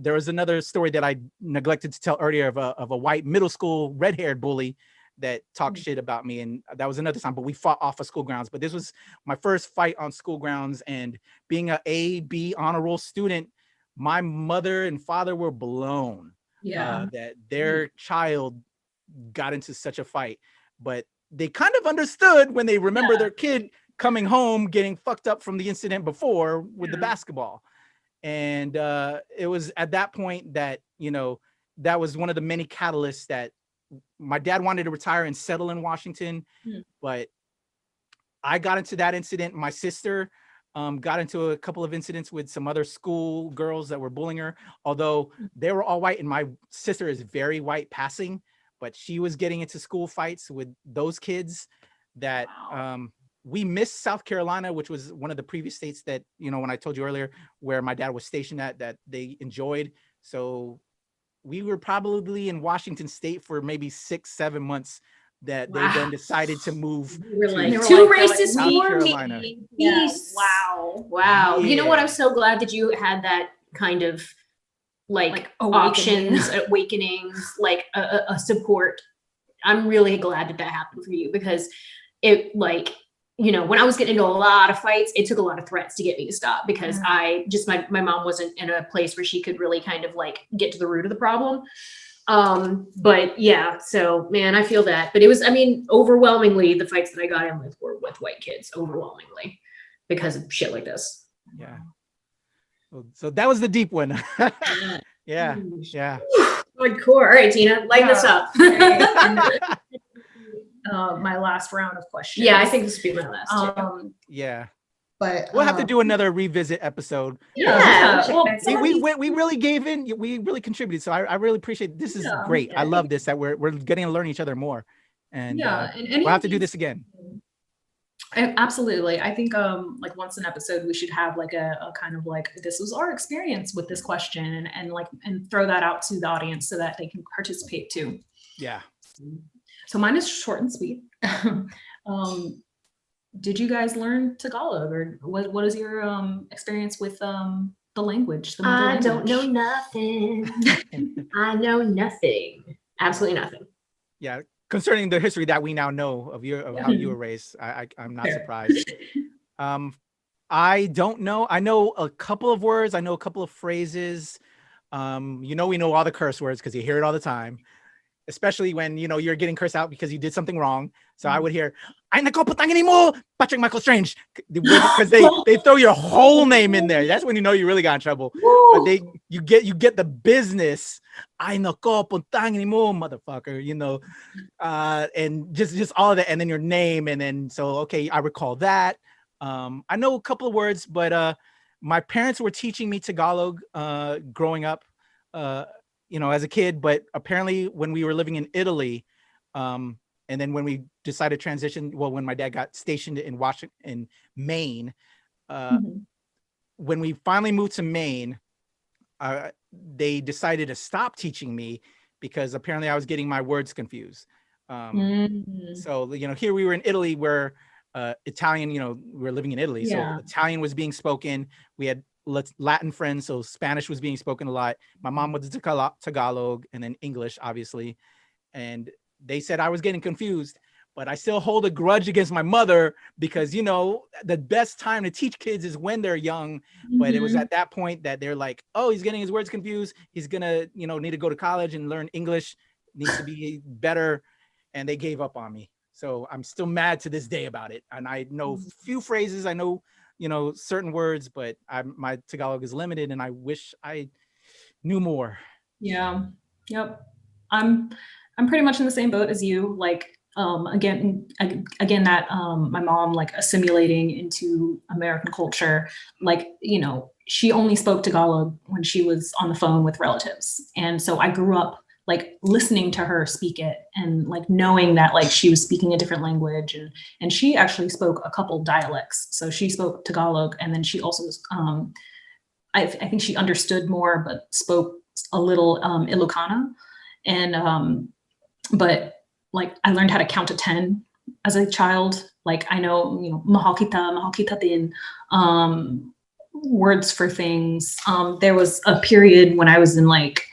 Speaker 1: there was another story that I neglected to tell earlier of a white middle school red-haired bully that talked shit about me, and that was another time. But we fought off of school grounds. But this was my first fight on school grounds, and being a A/B honor roll student, my mother and father were blown that their child got into such a fight. But they kind of understood when they remember their kid coming home getting fucked up from the incident before with the basketball. And it was at that point that, that was one of the many catalysts that my dad wanted to retire and settle in Washington. But I got into that incident. My sister got into a couple of incidents with some other school girls that were bullying her, although they were all white, and my sister is very white passing, but she was getting into school fights with those kids that we missed South Carolina, which was one of the previous states that, when I told you earlier, where my dad was stationed at, that they enjoyed. So we were probably in Washington State for maybe 6-7 months that they then decided to move.
Speaker 3: We're like,
Speaker 1: to
Speaker 3: too racist
Speaker 1: South
Speaker 3: for
Speaker 1: Carolina.
Speaker 3: me.
Speaker 2: Yeah.
Speaker 3: Wow.
Speaker 1: Yeah.
Speaker 3: You know what? I'm so glad that you had that kind of like awakenings, like a support. I'm really glad that happened for you, because it, like, when I was getting into a lot of fights, it took a lot of threats to get me to stop, because my mom wasn't in a place where she could really kind of like get to the root of the problem. But yeah, so man, I feel that. But it was, overwhelmingly the fights that I got in with were with white kids, overwhelmingly, because of shit like this.
Speaker 1: Yeah. So that was the deep one. Yeah.
Speaker 3: Hardcore. All right, Tina, lighten this up.
Speaker 2: My last round of questions.
Speaker 3: Yeah, I think this would be my last.
Speaker 1: Yeah.
Speaker 2: But
Speaker 1: We'll have to do another revisit episode.
Speaker 3: Yeah.
Speaker 2: Well,
Speaker 1: We really gave in. We really contributed. So I really appreciate it. This is great. I love this, that we're getting to learn each other more. And we'll have to do this again.
Speaker 2: Absolutely. I think like once an episode we should have like a kind of like, this was our experience with this question, and throw that out to the audience so that they can participate too.
Speaker 1: Yeah.
Speaker 2: So mine is short and sweet. Did you guys learn Tagalog, or what is your experience with the language? The mother
Speaker 3: I
Speaker 2: language?
Speaker 3: don't know nothing. I know nothing. Absolutely nothing.
Speaker 1: Yeah, concerning the history that we now know of how you were raised, I'm not surprised. I don't know. I know a couple of words. I know a couple of phrases. We know all the curse words because you hear it all the time, especially when you're getting cursed out because you did something wrong. So I would hear, "Ay nako, putangin mo, Patrick Michael Strange," because they throw your whole name in there. That's when you know you really got in trouble. But you get the business, "Ay nako, putangin mo, motherfucker," and just all of that, and then your name, and then okay, I recall that. I know a couple of words, but my parents were teaching me Tagalog growing up. As a kid, but apparently when we were living in Italy, and then when we decided to transition, when my dad got stationed in Maine, when we finally moved to Maine, they decided to stop teaching me because apparently I was getting my words confused. So, here we were in Italy where Italian, we were living in Italy.
Speaker 2: Yeah.
Speaker 1: So Italian was being spoken. We had Latin friends, so Spanish was being spoken a lot. My mom was Tagalog, and then English, obviously. And they said I was getting confused, but I still hold a grudge against my mother because the best time to teach kids is when they're young. But it was at that point that they're like, "Oh, he's getting his words confused. He's gonna need to go to college and learn English. Needs to be better," and they gave up on me. So I'm still mad to this day about it. And I know few phrases. I know certain words, but my Tagalog is limited, and I wish I knew more.
Speaker 2: Yeah. Yep. I'm pretty much in the same boat as you. Like, again, that my mom like assimilating into American culture. Like, she only spoke Tagalog when she was on the phone with relatives, and so I grew up like listening to her speak it and like knowing that like she was speaking a different language, and she actually spoke a couple dialects. So she spoke Tagalog, and then she also I think she understood more but spoke a little Ilocano, and but like I learned how to count to 10 as a child. Like I know mahal kita din, words for things. There was a period when I was in like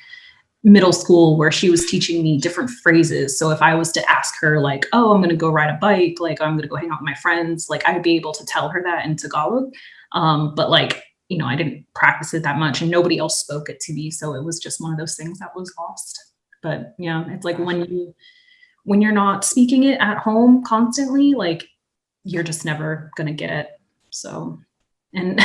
Speaker 2: middle school where she was teaching me different phrases. So if I was to ask her like, "Oh, I'm going to go ride a bike," like I'm going to go hang out with my friends, like I'd be able to tell her that in Tagalog. But like, I didn't practice it that much and nobody else spoke it to me. So it was just one of those things that was lost. But yeah, it's like when you're not speaking it at home constantly, like you're just never going to get it. So, and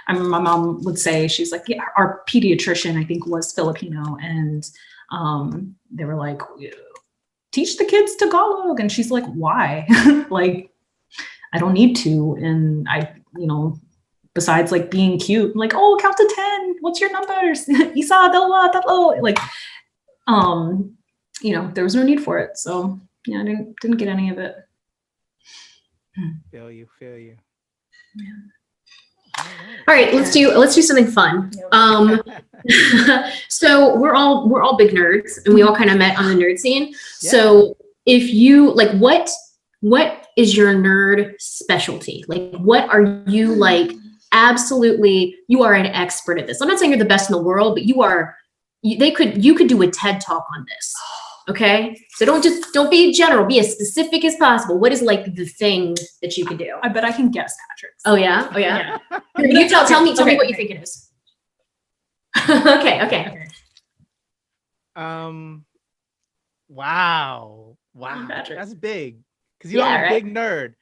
Speaker 2: my mom would say, she's like, yeah, our pediatrician, I think, was Filipino. And they were like, "Teach the kids Tagalog." And she's like, "Why?" Like, I don't need to. And I, besides like being cute, like, "Oh, count to 10. What's your numbers?" Isa, dalawa, tatlo. Like, there was no need for it. So yeah, I didn't get any of it.
Speaker 1: Feel you.
Speaker 3: Yeah. All right, let's do something fun. So we're all big nerds, and we all kind of met on the nerd scene. Yeah. So if you like, what is your nerd specialty? Like, what are you like? Absolutely, you are an expert at this. I'm not saying you're the best in the world, but you could do a TED talk on this. Okay, so don't be general. Be as specific as possible. What is like the thing that you can do?
Speaker 2: I bet I can guess, Patrick.
Speaker 3: Oh yeah. You tell me what you think it is. Okay.
Speaker 1: Wow,
Speaker 2: Patrick.
Speaker 1: that's big because you're a big nerd.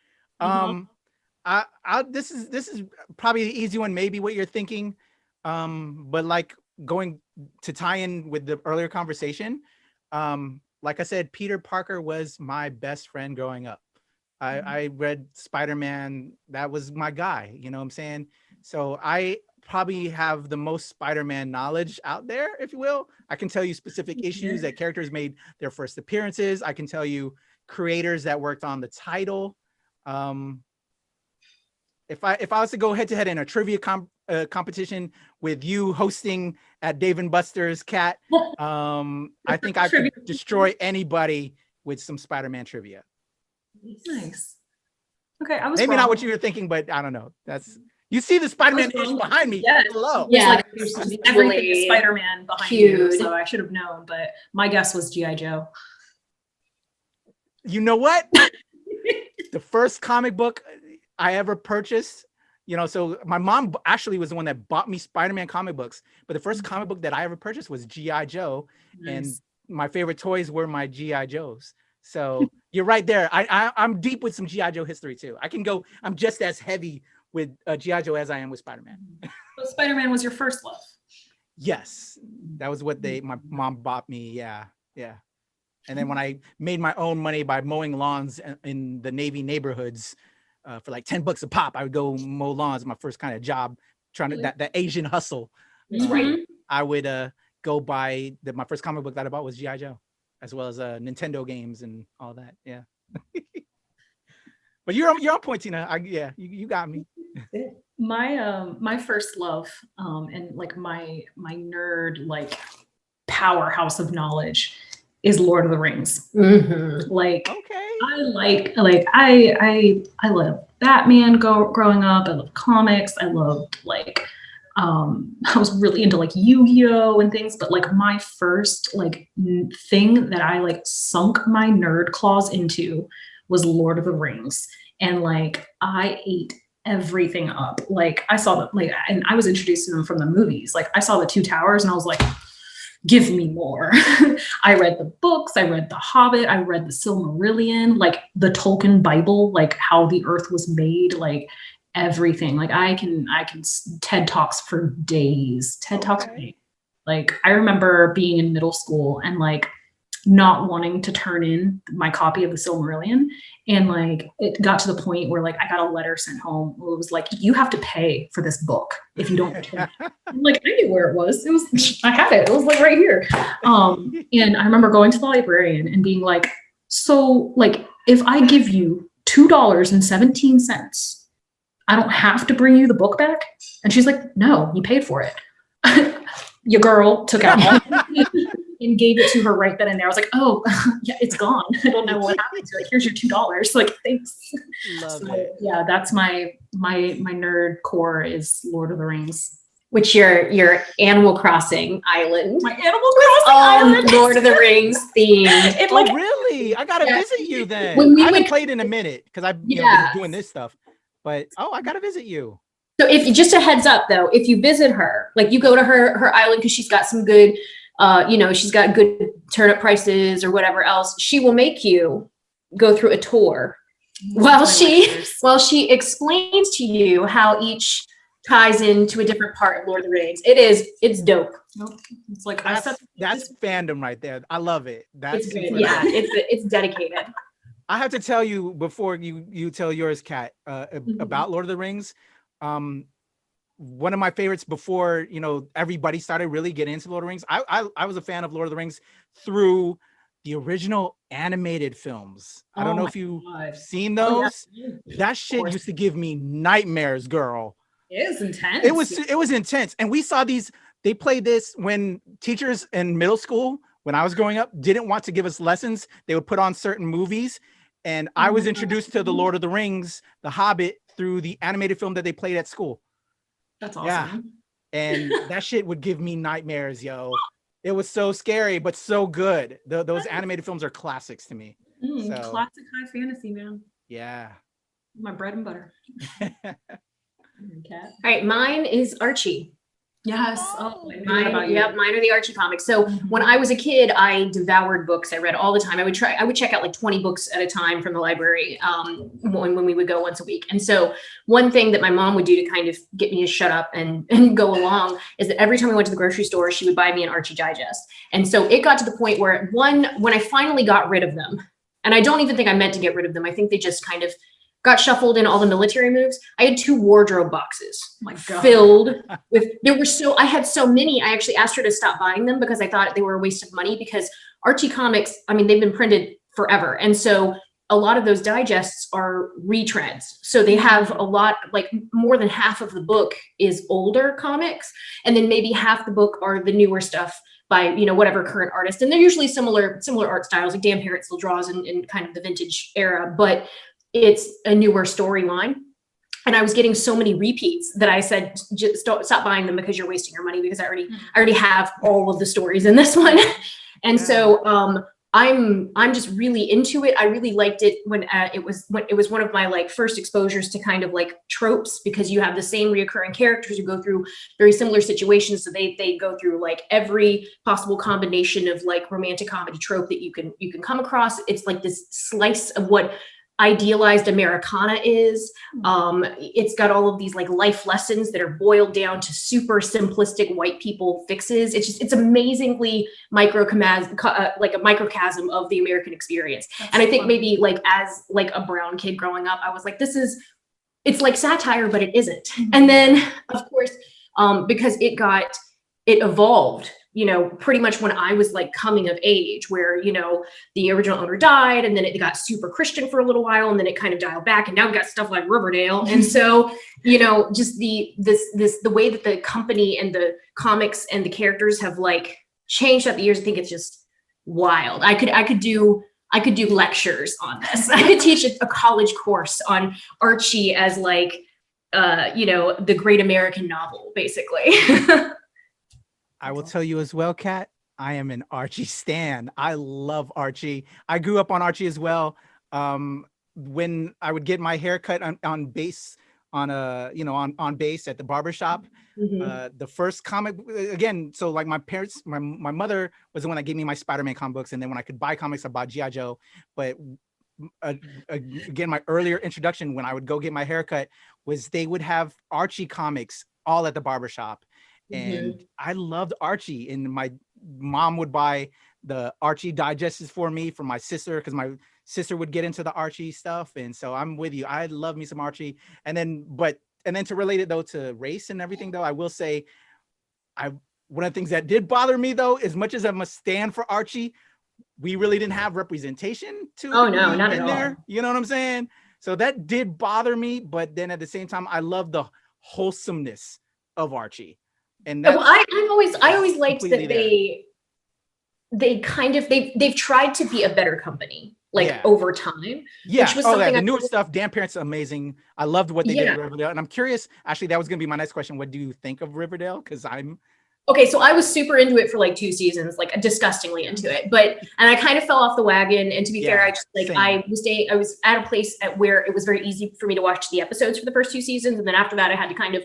Speaker 2: Mm-hmm.
Speaker 1: This is probably the easy one, maybe what you're thinking. But like going to tie in with the earlier conversation. Like I said, Peter Parker was my best friend growing up. I read Spider-Man. That was my guy. You know what I'm saying? So I probably have the most Spider-Man knowledge out there, if you will. I can tell you specific issues that characters made their first appearances. I can tell you creators that worked on the title. If I was to go head to head in a trivia competition with you hosting at Dave and Buster's, Cat, I think I could destroy anybody with some Spider-Man trivia.
Speaker 2: Nice. Okay, I was
Speaker 1: Maybe
Speaker 2: wrong.
Speaker 1: not what you were thinking, but I don't know. You see the Spider-Man ish behind me.
Speaker 2: Yes.
Speaker 1: Hello.
Speaker 3: Yeah,
Speaker 2: Like,
Speaker 3: there's
Speaker 2: everything
Speaker 3: visually
Speaker 2: is Spider-Man behind
Speaker 3: cued.
Speaker 2: you, so I should have known. But my guess was G.I. Joe.
Speaker 1: You know what? The first comic book I ever purchased, so my mom actually was the one that bought me Spider-Man comic books, but the first comic book that I ever purchased was G.I. Joe.
Speaker 2: Nice.
Speaker 1: And my favorite toys were my G.I. Joes. So you're right there. I'm deep with some G.I. Joe history too. I'm just as heavy with G.I. Joe as I am with Spider-Man.
Speaker 2: So Spider-Man was your first love.
Speaker 1: Yes, that was what my mom bought me. Yeah. And then when I made my own money by mowing lawns in the Navy neighborhoods for like $10 a pop, I would go mow lawns. My first kind of job, trying to that Asian hustle.
Speaker 3: That's right.
Speaker 1: I would go buy my first comic book that I bought was G.I. Joe, as well as Nintendo games and all that. Yeah. But you're on point, Tina. You got me.
Speaker 2: My first love and like my nerd like powerhouse of knowledge is Lord of the Rings.
Speaker 3: Mm-hmm.
Speaker 2: Like,
Speaker 1: okay,
Speaker 2: I love Batman growing up. I love comics. I loved I was really into like Yu-Gi-Oh and things, but like my first like thing that I like sunk my nerd claws into was Lord of the Rings. And like I ate everything up. Like I saw that, like, and I was introduced to them from the movies. Like I saw the Two Towers and I was like, give me more. I read the books, I read The Hobbit, I read the Silmarillion, like the Tolkien Bible, like how the earth was made, like everything. Like I can TED Talks for days. TED Talks for days. Like I remember being in middle school and like not wanting to turn in my copy of the Silmarillion. And like, it got to the point where like, I got a letter sent home. It was like, you have to pay for this book if you don't return it. I'm like, I knew where it was. I had it. It was like right here. And I remember going to the librarian and being like, so like, if I give you $2.17, I don't have to bring you the book back? And she's like, no, you paid for it. Your girl took out all and gave it to her right then and there. I was like, oh, yeah, it's gone. I don't know what happened to it. Here's your $2. Like, thanks.
Speaker 1: Love it.
Speaker 2: Yeah, that's my nerd core is Lord of the Rings.
Speaker 3: Which your Animal Crossing island.
Speaker 2: My Animal Crossing island.
Speaker 3: Lord of the Rings themed.
Speaker 1: Oh, really? I gotta visit you then.
Speaker 3: When we
Speaker 1: I haven't
Speaker 3: went-
Speaker 1: played in a minute because I've been doing this stuff. But I gotta visit you.
Speaker 3: So if you just a heads up though, if you visit her, like you go to her island because she's got some good, she's got good turnip prices or whatever else, she will make you go through a tour while she explains to you how each ties into a different part of Lord of the Rings. It's dope.
Speaker 2: Nope. It's like
Speaker 1: That's fandom right there. I love it. That's
Speaker 3: It's good. Yeah, it's dedicated.
Speaker 1: I have to tell you before you tell yours, Kat, about Lord of the Rings. One of my favorites before everybody started really getting into Lord of the Rings. I was a fan of Lord of the Rings through the original animated films. I don't know if you've seen those. That shit used to give me nightmares, girl.
Speaker 2: It is intense.
Speaker 1: It was intense. And we saw these, they played this when teachers in middle school, when I was growing up, didn't want to give us lessons. They would put on certain movies. And I was introduced to the Lord of the Rings, The Hobbit, through the animated film that they played at school.
Speaker 2: That's awesome.
Speaker 1: Yeah. And that shit would give me nightmares, yo. It was so scary, but so good. Those animated films are classics to me.
Speaker 2: Classic high fantasy, man.
Speaker 1: Yeah.
Speaker 2: My bread and butter.
Speaker 3: All right, mine is Archie.
Speaker 2: Yes.
Speaker 3: Mine are the Archie comics. So when I was a kid, I devoured books. I read all the time. I would check out like 20 books at a time from the library when we would go once a week. And so one thing that my mom would do to kind of get me to shut up and go along is that every time we went to the grocery store, she would buy me an Archie Digest. And so it got to the point where when I finally got rid of them, and I don't even think I meant to get rid of them. I think they just kind of got shuffled in all the military moves. I had 2 wardrobe boxes filled with, I had so many, I actually asked her to stop buying them because I thought they were a waste of money, because Archie comics, I mean, they've been printed forever. And so a lot of those digests are retreads. So they have a lot, like more than half of the book is older comics. And then maybe half the book are the newer stuff by, you know, whatever current artist. And they're usually similar art styles. Like Dan Parrott still draws in kind of the vintage era, but it's a newer storyline. And I was getting so many repeats that I said, just stop buying them because you're wasting your money, because I already have all of the stories in this one. And so I'm just really into it. I really liked it when it was one of my like first exposures to kind of like tropes, because you have the same reoccurring characters who go through very similar situations. So they go through like every possible combination of like romantic comedy trope that you can come across. It's like this slice of what idealized Americana is. It's got all of these like life lessons that are boiled down to super simplistic white people fixes. It's amazingly like a microcosm of the American experience. And I think maybe like as like a brown kid growing up, I was like, it's like satire, but it isn't. And then of course, because it evolved, you know, pretty much when I was like coming of age, where, you know, the original owner died, and then it got super Christian for a little while, and then it kind of dialed back, and now we've got stuff like Riverdale. And so, you know, just the way that the company and the comics and the characters have like changed at the years, I think it's just wild. I could do lectures on this. I could teach a college course on Archie as like, you know, the great American novel, basically.
Speaker 1: I will tell you as well, Kat, I am an Archie stan. I love Archie. I grew up on Archie as well. When I would get my hair cut on base, on base at the barbershop, the first comic, again, so like my parents, my mother was the one that gave me my Spider-Man comic books. And then when I could buy comics, I bought G.I. Joe. But again, my earlier introduction when I would go get my haircut was they would have Archie comics all at the barbershop. And I loved Archie, and my mom would buy the Archie digests for me for my sister, because my sister would get into the Archie stuff. And so I'm with you. I love me some Archie. And then to relate it though to race and everything though, I will say one of the things that did bother me though, as much as I'm a stand for Archie, we really didn't have representation not at all. You know what I'm saying? So that did bother me, but then at the same time, I love the wholesomeness of Archie. And
Speaker 3: well, I always liked that they've tried to be a better company over time.
Speaker 1: Yeah. Which was something the newer stuff. Dan Parrott's amazing. I loved what they did at Riverdale. And I'm curious, actually, that was going to be my next question. What do you think of Riverdale? Because
Speaker 3: okay, so I was super into it for like 2 seasons, like disgustingly into it. And I kind of fell off the wagon. And to be fair, I was at a place where it was very easy for me to watch the episodes for the first 2 seasons. And then after that, I had to kind of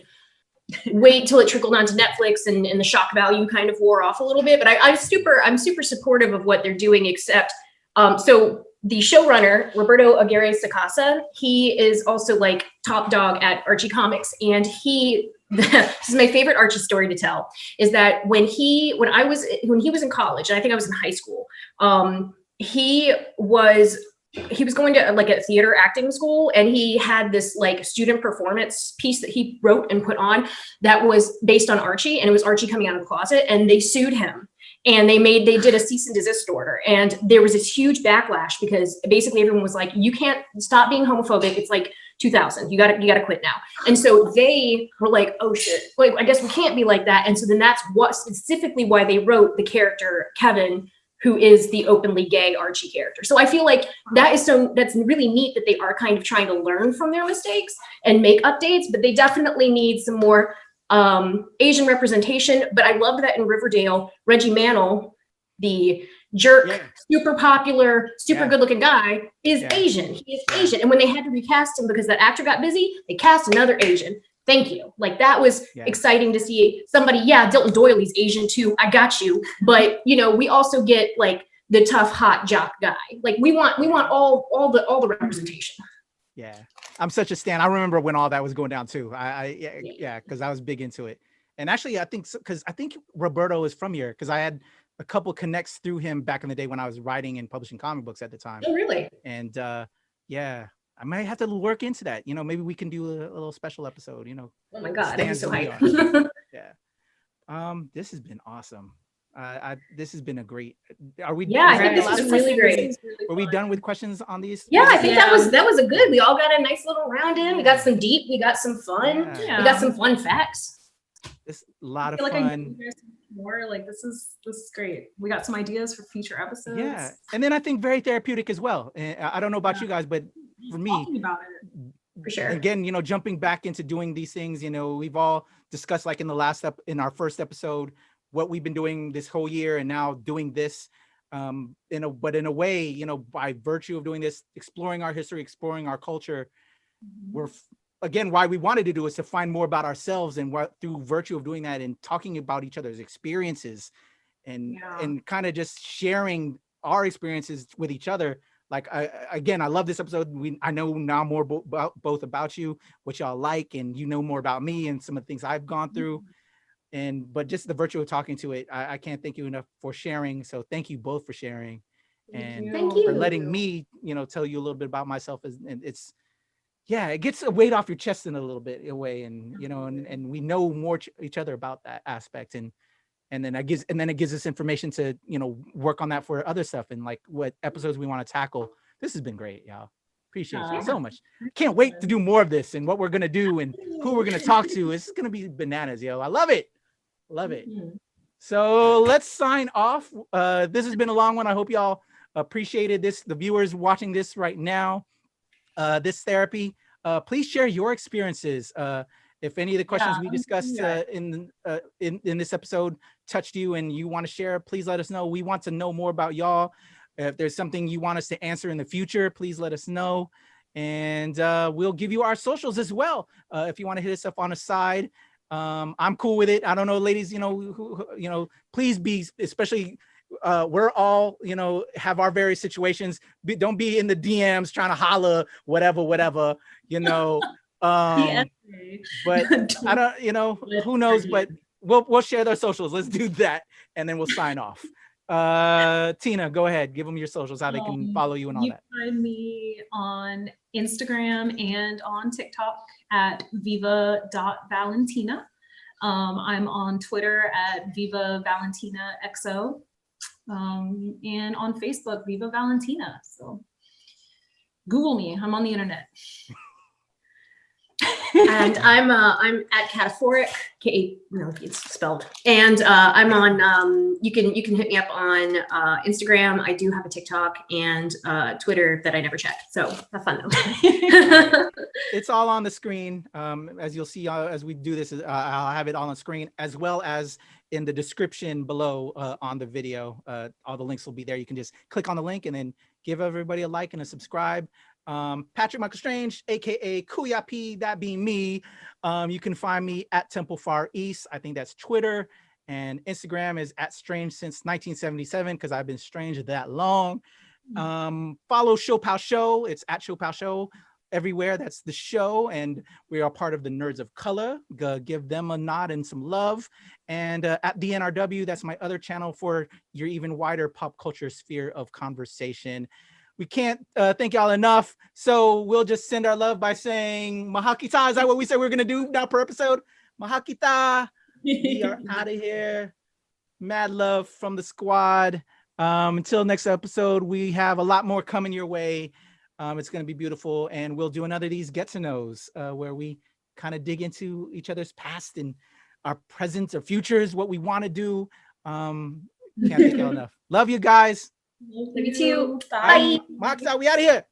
Speaker 3: wait till it trickled onto Netflix, and the shock value kind of wore off a little bit. But I'm super supportive of what they're doing, except so the showrunner, Roberto Aguirre Sacasa, he is also like top dog at Archie Comics. And this is my favorite Archie story to tell, is that when he was in college, and I think I was in high school, he was going to like a theater acting school, and he had this like student performance piece that he wrote and put on that was based on Archie, and it was Archie coming out of the closet, and they sued him, and they did a cease and desist order. And there was this huge backlash, because basically everyone was like, you can't stop being homophobic. It's like 2000. You gotta quit now. And so they were like, oh shit, like, I guess we can't be like that. And so then that's specifically why they wrote the character Kevin, who is the openly gay Archie character. So I feel like that's really neat that they are kind of trying to learn from their mistakes and make updates, but they definitely need some more Asian representation. But I love that in Riverdale, Reggie Mantle, the jerk, super popular, super good looking guy, is Asian. He is Asian. And when they had to recast him because that actor got busy, they cast another Asian. Thank you. Like, that was exciting to see somebody. Yeah, Dilton Doiley's Asian too. I got you. But you know, we also get like the tough, hot jock guy. Like, we want all the representation.
Speaker 1: Yeah, I'm such a stan. I remember when all that was going down too. Because I was big into it. And actually, I think Roberto is from here, because I had a couple connects through him back in the day when I was writing and publishing comic books at the time.
Speaker 3: Oh, really?
Speaker 1: And I might have to work into that. You know, maybe we can do a little special episode, you know.
Speaker 3: Oh my God, I'm so hyped.
Speaker 1: This has been awesome. This has been a great, are we?
Speaker 3: Yeah, I think this is really great.
Speaker 1: Are we done with questions on these?
Speaker 3: Yeah, I think that was a good, we all got a nice little round in. We got some deep, we got some fun. We got some fun facts.
Speaker 1: It's a lot of fun.
Speaker 2: more. Like this is great. We got some ideas for future episodes.
Speaker 1: Yeah, and then I think very therapeutic as well. And I don't know about you guys, but for me,
Speaker 2: talking about it.
Speaker 3: For sure.
Speaker 1: Again, jumping back into doing these things, we've all discussed, like in the last in our first episode, what we've been doing this whole year, and now doing this, in a way, by virtue of doing this, exploring our history, exploring our culture, we're again, why we wanted to do is to find more about ourselves, and what through virtue of doing that and talking about each other's experiences, and kind of just sharing our experiences with each other. Like, I love this episode. I know now more both about you, what y'all like, and more about me and some of the things I've gone through. But just the virtue of talking to it, I can't thank you enough for sharing. So thank you both for sharing, and
Speaker 3: Thank you
Speaker 1: for letting me, tell you a little bit about myself. And it gets a weight off your chest in a little bit away, and and we know more each other about that aspect, and then it gives us information to work on that for other stuff, and like what episodes we want to tackle. This has been great, y'all. Appreciate you so much. Can't wait to do more of this, and what we're gonna do and who we're gonna talk to. It's gonna be bananas, yo. I love it. So let's sign off. This has been a long one. I hope y'all appreciated this, the viewers watching this right now, this therapy. Please share your experiences. If any of the questions we discussed in this episode touched you and you want to share, please let us know. We want to know more about y'all. If there's something you want us to answer in the future, please let us know. And we'll give you our socials as well. If you want to hit us up on the side, I'm cool with it. I don't know, ladies, please be, especially we're all, have our various situations. Don't be in the DMs trying to holla, whatever. But I don't, who knows, but we'll share their socials. Let's do that. And then we'll sign off. Tina, go ahead. Give them your socials, how they can follow you and all that.
Speaker 2: You can find me on Instagram and on TikTok at viva.valentina. I'm on Twitter at Viva Valentina XO. And on Facebook, Viva Valentina. So Google me. I'm on the internet.
Speaker 3: And I'm at Kataphorric. It's spelled. And I'm on. You can hit me up on Instagram. I do have a TikTok and Twitter that I never check. So have fun though.
Speaker 1: It's all on the screen. As you'll see as we do this, I'll have it all on the screen, as well as in the description below on the video. All the links will be there. You can just click on the link and then give everybody a like and a subscribe. Patrick Michael Strange, aka Kuya P, that being me. You can find me at Temple Far East. I think that's Twitter, and Instagram is at Strange since 1977 because I've been strange that long. Follow ShoPowSho. It's at ShoPowSho everywhere. That's the show, and we are part of the Nerds of Color. Give them a nod and some love. And at the NRW, that's my other channel for your even wider pop culture sphere of conversation. We can't thank y'all enough, so we'll just send our love by saying Mahakita. Is that what we said we we're gonna do now per episode? Mahakita. We are out of here. Mad love from the squad. Until next episode, we have a lot more coming your way. It's gonna be beautiful, and we'll do another of these get to knows where we kind of dig into each other's past and our present or futures, what we want to do. Can't thank y'all enough. Love you guys.
Speaker 3: Love you too.
Speaker 2: Bye.
Speaker 1: Max out. We out of here.